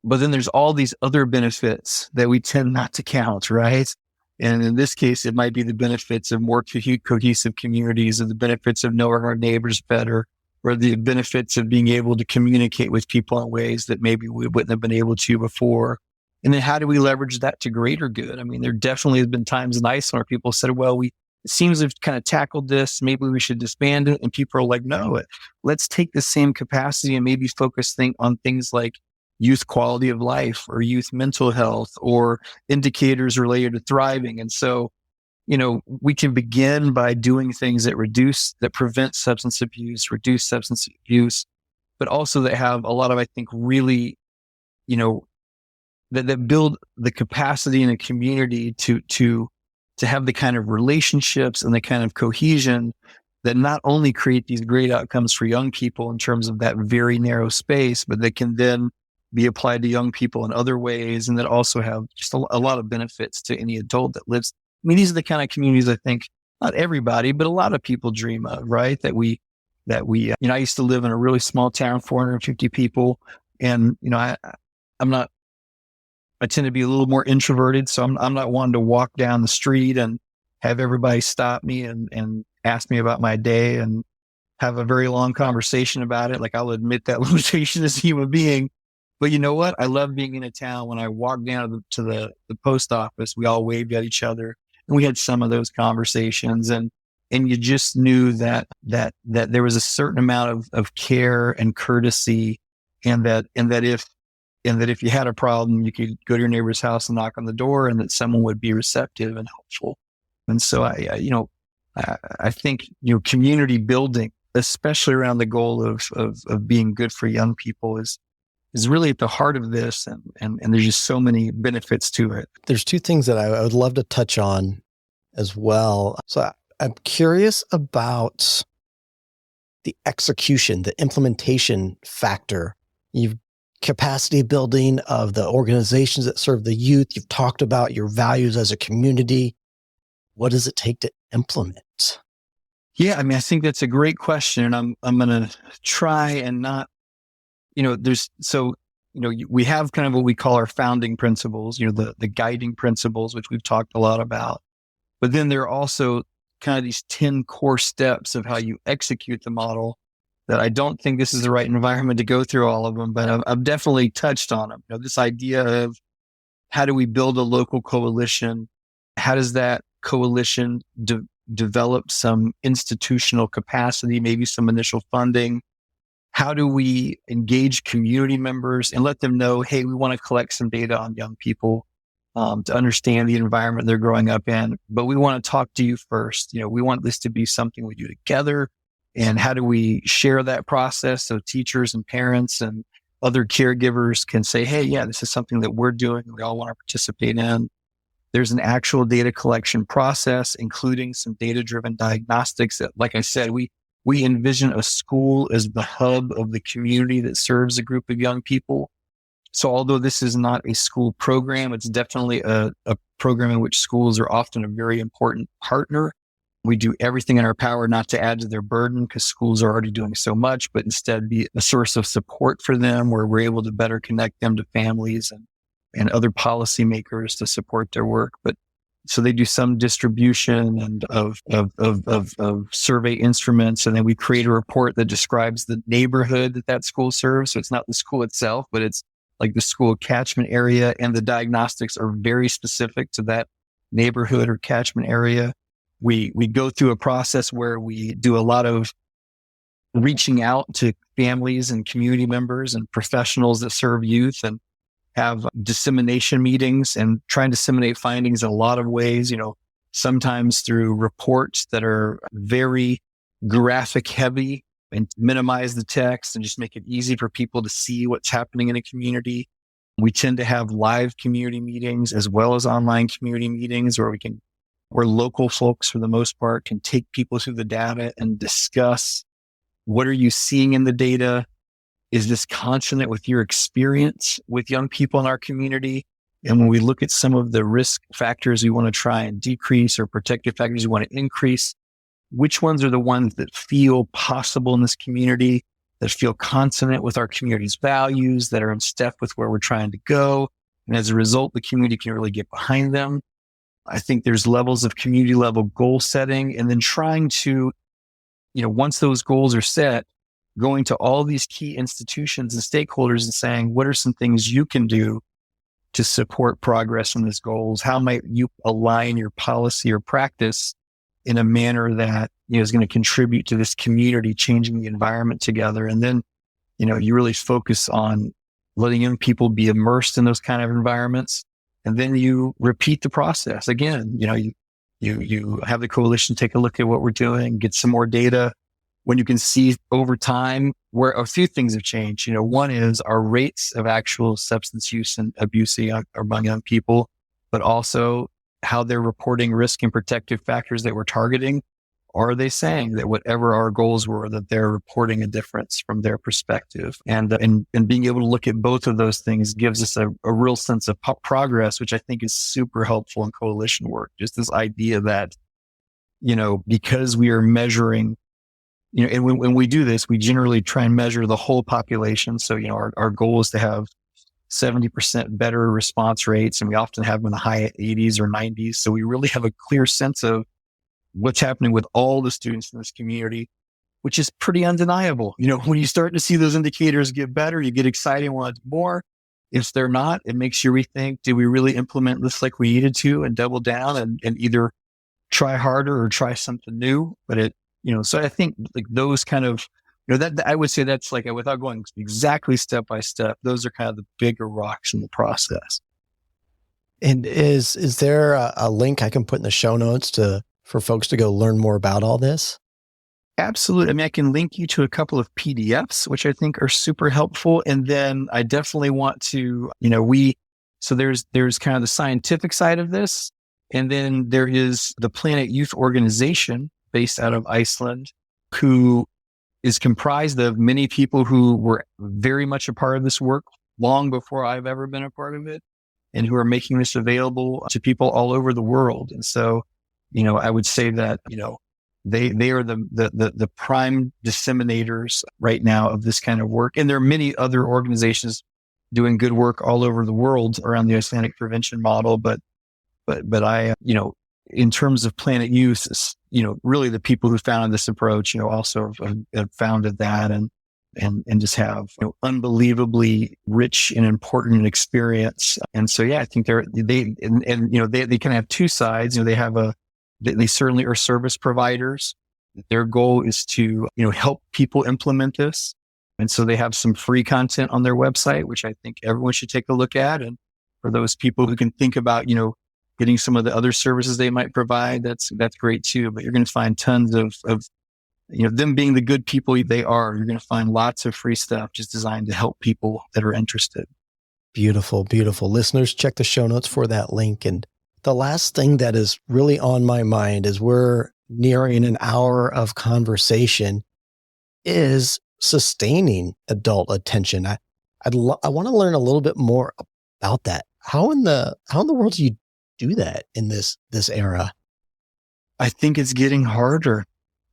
But then there's all these other benefits that we tend not to count, right? And in this case, it might be the benefits of more cohesive communities, or the benefits of knowing our neighbors better, or the benefits of being able to communicate with people in ways that maybe we wouldn't have been able to before. And then how do we leverage that to greater good? I mean, there definitely have been times in Iceland where people said, well, it seems we've kind of tackled this. Maybe we should disband it. And people are like, no, let's take the same capacity and maybe focus on things like youth quality of life or youth mental health or indicators related to thriving. And so, we can begin by doing things that prevent substance abuse, reduce substance abuse, but also that have a lot of, I think, really, that build the capacity in a community to have the kind of relationships and the kind of cohesion that not only create these great outcomes for young people in terms of that very narrow space, but that can then be applied to young people in other ways, and that also have just a lot of benefits to any adult that lives. I mean, these are the kind of communities I think not everybody, but a lot of people dream of, right? That we, I used to live in a really small town, 450 people. And, I tend to be a little more introverted. So I'm not one to walk down the street and have everybody stop me and ask me about my day and have a very long conversation about it. Like, I'll admit that limitation as a human being. But you know what? I love being in a town. When I walked down to the post office, we all waved at each other and we had some of those conversations, and you just knew that there was a certain amount of care and courtesy, and that if you had a problem, you could go to your neighbor's house and knock on the door, and that someone would be receptive and helpful. And so I think, community building, especially around the goal of being good for young people, is really at the heart of this. And there's just so many benefits to it. There's two things that I would love to touch on as well. So I'm curious about the execution, the implementation factor. You've capacity building of the organizations that serve the youth. You've talked about your values as a community. What does it take to implement? Yeah, I mean, I think that's a great question. And I'm going to try and not, we have kind of what we call our founding principles, the guiding principles, which we've talked a lot about. But then there are also kind of these 10 core steps of how you execute the model that I don't think this is the right environment to go through all of them, but I've definitely touched on them. This idea of how do we build a local coalition? How does that coalition develop some institutional capacity, maybe some initial funding? How do we engage community members and let them know, hey, we want to collect some data on young people to understand the environment they're growing up in, but we want to talk to you first. We want this to be something we do together. And how do we share that process so teachers and parents and other caregivers can say, hey, yeah, this is something that we're doing and we all want to participate in. There's an actual data collection process, including some data-driven diagnostics that, like I said, we envision a school as the hub of the community that serves a group of young people. So although this is not a school program, it's definitely a program in which schools are often a very important partner. We do everything in our power not to add to their burden because schools are already doing so much, but instead be a source of support for them where we're able to better connect them to families and other policymakers to support their work. But so they do some distribution and of survey instruments. And then we create a report that describes the neighborhood that school serves. So it's not the school itself, but it's like the school catchment area, and the diagnostics are very specific to that neighborhood or catchment area. We go through a process where we do a lot of reaching out to families and community members and professionals that serve youth and have dissemination meetings and try and disseminate findings in a lot of ways, sometimes through reports that are very graphic heavy and minimize the text and just make it easy for people to see what's happening in a community. We tend to have live community meetings as well as online community meetings where local folks, for the most part, can take people through the data and discuss, what are you seeing in the data? Is this consonant with your experience with young people in our community? And when we look at some of the risk factors we want to try and decrease or protective factors we want to increase, which ones are the ones that feel possible in this community, that feel consonant with our community's values, that are in step with where we're trying to go? And as a result, the community can really get behind them. I think there's levels of community level goal setting, and then trying to, once those goals are set, going to all these key institutions and stakeholders and saying, what are some things you can do to support progress on these goals? How might you align your policy or practice in a manner that is going to contribute to this community changing the environment together? And then, you really focus on letting young people be immersed in those kind of environments. And then you repeat the process again. You have the coalition take a look at what we're doing, get some more data. When you can see over time where a few things have changed, one is our rates of actual substance use and abuse among young people, but also how they're reporting risk and protective factors that we're targeting. Or are they saying that whatever our goals were, that they're reporting a difference from their perspective? And being able to look at both of those things gives us a real sense of progress, which I think is super helpful in coalition work. Just this idea that, because we are measuring, and when we do this, we generally try and measure the whole population. So, our goal is to have 70% better response rates, and we often have them in the high 80s or 90s. So we really have a clear sense of what's happening with all the students in this community, which is pretty undeniable. When you start to see those indicators get better, you get excited and want more. If they're not, it makes you rethink, did we really implement this like we needed to, and double down and either try harder or try something new? But so I think like those kind of, that I would say that's like, without going exactly step by step, those are kind of the bigger rocks in the process. And is there a link I can put in the show notes for folks to go learn more about all this? Absolutely. I mean, I can link you to a couple of PDFs, which I think are super helpful. And then I definitely want to, so there's kind of the scientific side of this. And then there is the Planet Youth organization based out of Iceland, who is comprised of many people who were very much a part of this work long before I've ever been a part of it, and who are making this available to people all over the world. And so, I would say that, they are the prime disseminators right now of this kind of work. And there are many other organizations doing good work all over the world around the Icelandic prevention model. But I, in terms of Planet Youth, really the people who founded this approach, also have founded that and just have unbelievably rich and important experience. And so, yeah, I think they kind of have two sides. They have They certainly are service providers. Their goal is to, help people implement this. And so they have some free content on their website, which I think everyone should take a look at. And for those people who can think about, getting some of the other services they might provide, that's great too. But you're going to find tons of them being the good people they are. You're going to find lots of free stuff just designed to help people that are interested. Beautiful, beautiful. Listeners, check the show notes for that link. And the last thing that is really on my mind as we're nearing an hour of conversation is sustaining adult attention. I want to learn a little bit more about that. How in the world do you do that in this era? I think it's getting harder.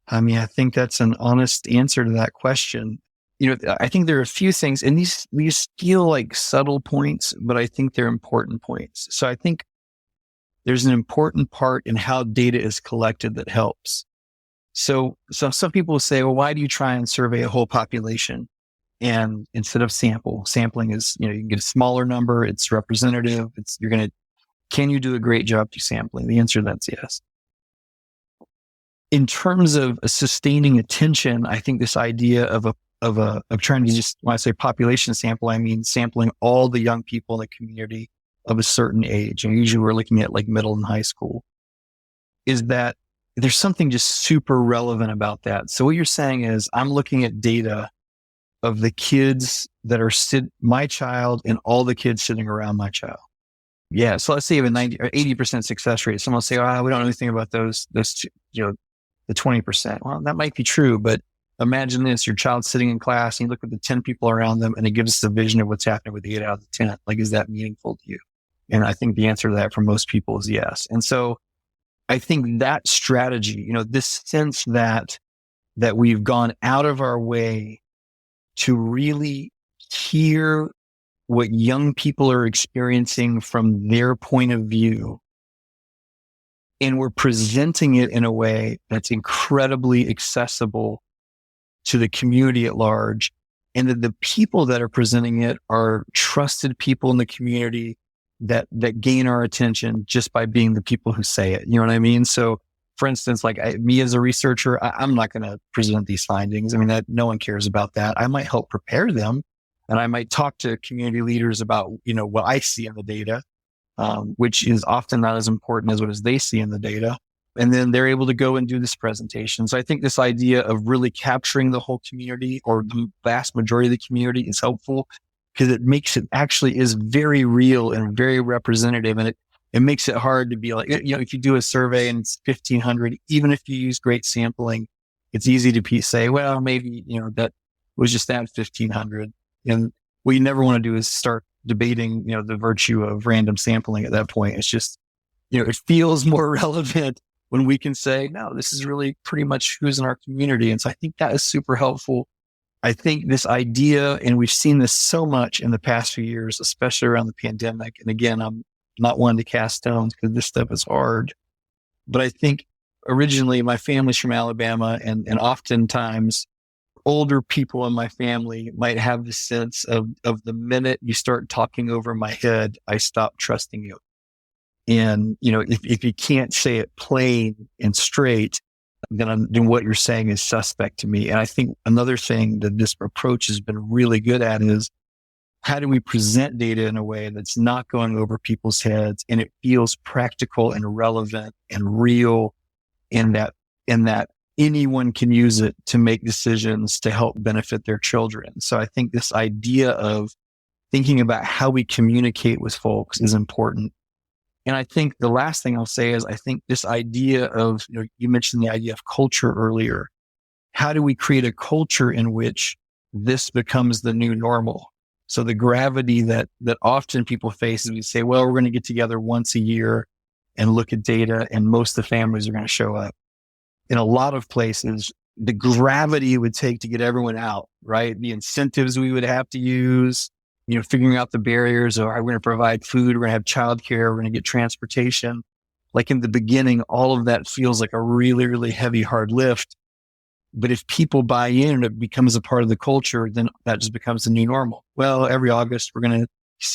I mean, I think that's an honest answer to that question. I think there are a few things, and these feel like subtle points, but I think they're important points. So I think there's an important part in how data is collected that helps. So some people will say, well, why do you try and survey a whole population? And instead of sampling is, you can get a smaller number. It's representative. Can you do a great job through sampling? The answer to that's yes. In terms of sustaining attention, I think this idea of trying to just, when I say population sample, I mean sampling all the young people in the community of a certain age. And usually we're looking at like middle and high school. Is that there's something just super relevant about that. So what you're saying is I'm looking at data of the kids that are my child and all the kids sitting around my child. Yeah. So let's say you have a 90 or 80% success rate. Someone will say, we don't know anything about those the 20%. Well, that might be true, but imagine this, your child's sitting in class and you look at the 10 people around them and it gives us a vision of what's happening with the 8 out of the 10. Like, is that meaningful to you? And I think the answer to that for most people is yes. And so I think that strategy, this sense that we've gone out of our way to really hear what young people are experiencing from their point of view. And we're presenting it in a way that's incredibly accessible to the community at large. And that the people that are presenting it are trusted people in the community that gain our attention just by being the people who say it. You know what I mean? So for instance, like me as a researcher, I'm not going to present these findings. I mean, no one cares about that. I might help prepare them and I might talk to community leaders about, what I see in the data, which is often not as important as what they see in the data. And then they're able to go and do this presentation. So I think this idea of really capturing the whole community or the vast majority of the community is helpful because it makes it actually is very real and very representative. And it makes it hard to be like, if you do a survey and it's 1,500, even if you use great sampling, it's easy to say, well, maybe, that was just that 1,500. And what you never want to do is start debating, the virtue of random sampling at that point. It's just, it feels more relevant when we can say, no, this is really pretty much who's in our community. And so I think that is super helpful. I think this idea, and we've seen this so much in the past few years, especially around the pandemic. And again, I'm not one to cast stones because this stuff is hard. But I think originally my family's from Alabama and oftentimes older people in my family might have the sense of the minute you start talking over my head, I stop trusting you. And, if you can't say it plain and straight, then what you're saying is suspect to me. And I think another thing that this approach has been really good at is how do we present data in a way that's not going over people's heads and it feels practical and relevant and real in that anyone can use it to make decisions to help benefit their children. So I think this idea of thinking about how we communicate with folks is important. And I think the last thing I'll say is I think this idea of, you mentioned the idea of culture earlier. How do we create a culture in which this becomes the new normal? So the gravity that often people face is we say, well, we're going to get together once a year and look at data and most of the families are going to show up. In a lot of places, the gravity it would take to get everyone out, right? The incentives we would have to use, figuring out the barriers of, are we going to provide food? We're going to have childcare. We're going to get transportation. Like in the beginning, all of that feels like a really, really heavy, hard lift. But if people buy in and it becomes a part of the culture, then that just becomes the new normal. Well, every August, we're going to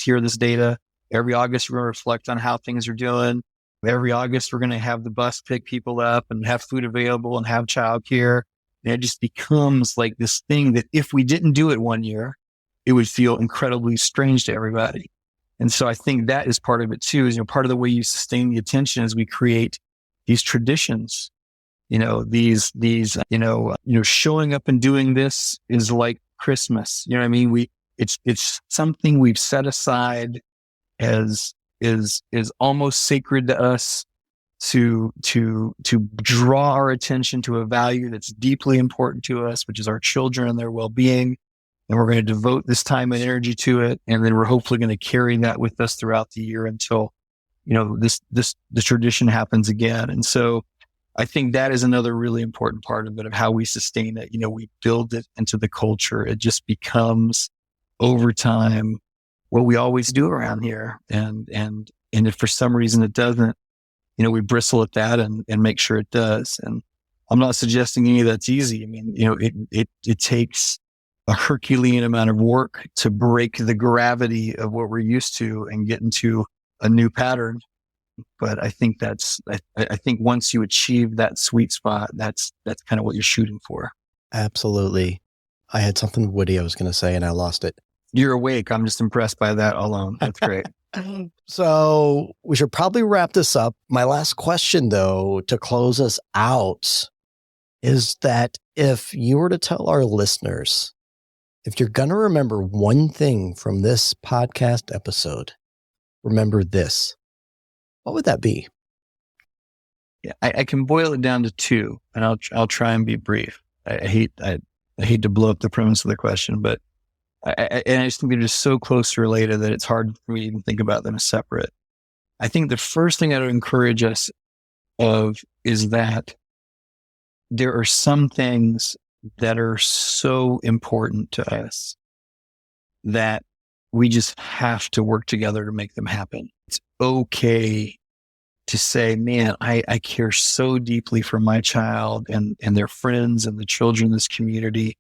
hear this data. Every August, we're going to reflect on how things are doing. Every August, we're going to have the bus pick people up and have food available and have childcare. And it just becomes like this thing that if we didn't do it one year, it would feel incredibly strange to everybody. And so I think that is part of it too, is, part of the way you sustain the attention is we create these traditions, these, showing up and doing this is like Christmas. You know what I mean? It's something we've set aside as is almost sacred to us to draw our attention to a value that's deeply important to us, which is our children and their well-being. And we're going to devote this time and energy to it. And then we're hopefully going to carry that with us throughout the year until, the tradition happens again. And so I think that is another really important part of it, of how we sustain it. We build it into the culture. It just becomes over time what we always do around here. And if for some reason it doesn't, we bristle at that and make sure it does. And I'm not suggesting any of that's easy. I mean, it takes a Herculean amount of work to break the gravity of what we're used to and get into a new pattern. But I think I think once you achieve that sweet spot, that's kind of what you're shooting for. Absolutely. I had something witty I was going to say and I lost it. You're awake. I'm just impressed by that alone. That's great. So we should probably wrap this up. My last question, though, to close us out, is that if you were to tell our listeners, if you're going to remember one thing from this podcast episode, remember this, what would that be? Yeah, I can boil it down to two, and I'll try and be brief. I hate to blow up the premise of the question, but I just think they're just so closely related that it's hard for me to even think about them as separate. I think the first thing I would encourage us of is that there are some things that are so important to us that we just have to work together to make them happen. It's okay to say, man, I care so deeply for my child and their friends and the children in this community.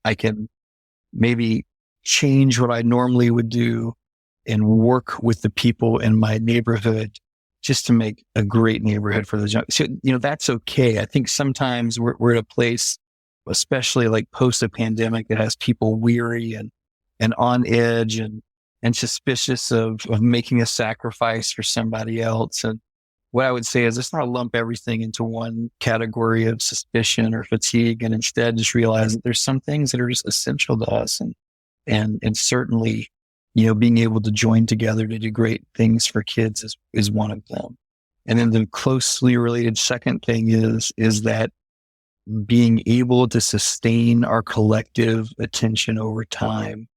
I can maybe change what I normally would do and work with the people in my neighborhood just to make a great neighborhood for those young. So, that's okay. I think sometimes we're at a place, especially like post a pandemic, that has people weary and on edge and suspicious of making a sacrifice for somebody else. And what I would say is, let's not lump everything into one category of suspicion or fatigue, and instead just realize that there's some things that are just essential to us. And certainly, being able to join together to do great things for kids is one of them. And then the closely related second thing is that being able to sustain our collective attention over time.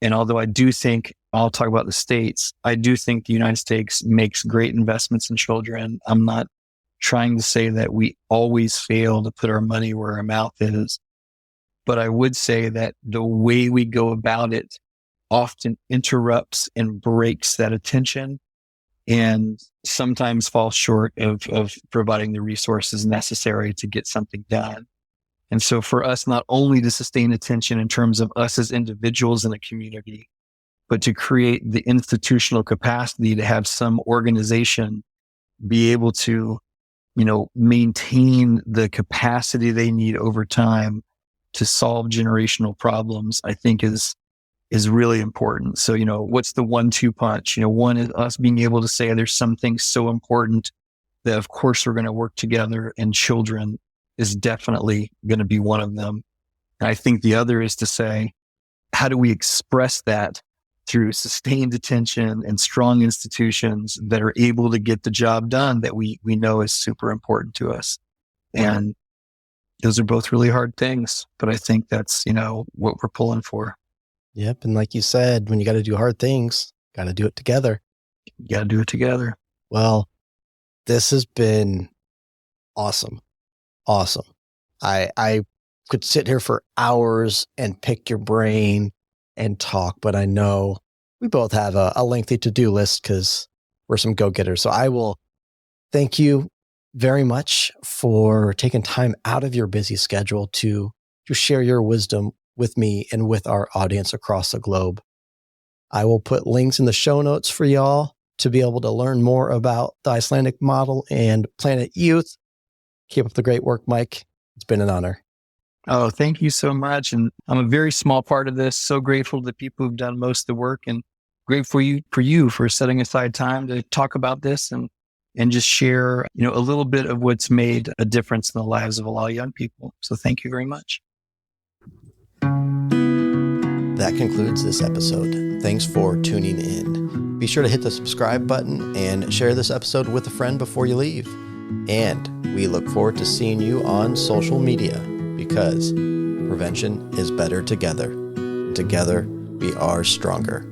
And although I do think, I'll talk about the States, I do think the United States makes great investments in children. I'm not trying to say that we always fail to put our money where our mouth is. But I would say that the way we go about it often interrupts and breaks that attention, and sometimes falls short of providing the resources necessary to get something done. And so for us, not only to sustain attention in terms of us as individuals in a community, but to create the institutional capacity to have some organization be able to, maintain the capacity they need over time to solve generational problems, I think is really important. So, what's the 1-2 punch? One is us being able to say there's some things so important that of course we're going to work together, and children is definitely going to be one of them. And I think the other is to say, how do we express that through sustained attention and strong institutions that are able to get the job done that we know is super important to us? And those are both really hard things, but I think that's, what we're pulling for. Yep. And like you said, when you got to do hard things, got to do it together. You got to do it together. Well, this has been awesome. Awesome. I could sit here for hours and pick your brain and talk, but I know we both have a lengthy to-do list because we're some go-getters. So I will thank you very much for taking time out of your busy schedule to share your wisdom with me and with our audience across the globe. I will put links in the show notes for y'all. to be able to learn more about the Icelandic model and Planet Youth. Keep up the great work, Mike. It's been an honor. Oh, thank you so much. And I'm a very small part of this. So grateful to the people who've done most of the work, and grateful for you for setting aside time to talk about this and just share, a little bit of what's made a difference in the lives of a lot of young people. So thank you very much. That concludes this episode. Thanks for tuning in. Be sure to hit the subscribe button and share this episode with a friend before you leave. And we look forward to seeing you on social media, because prevention is better together. Together, we are stronger.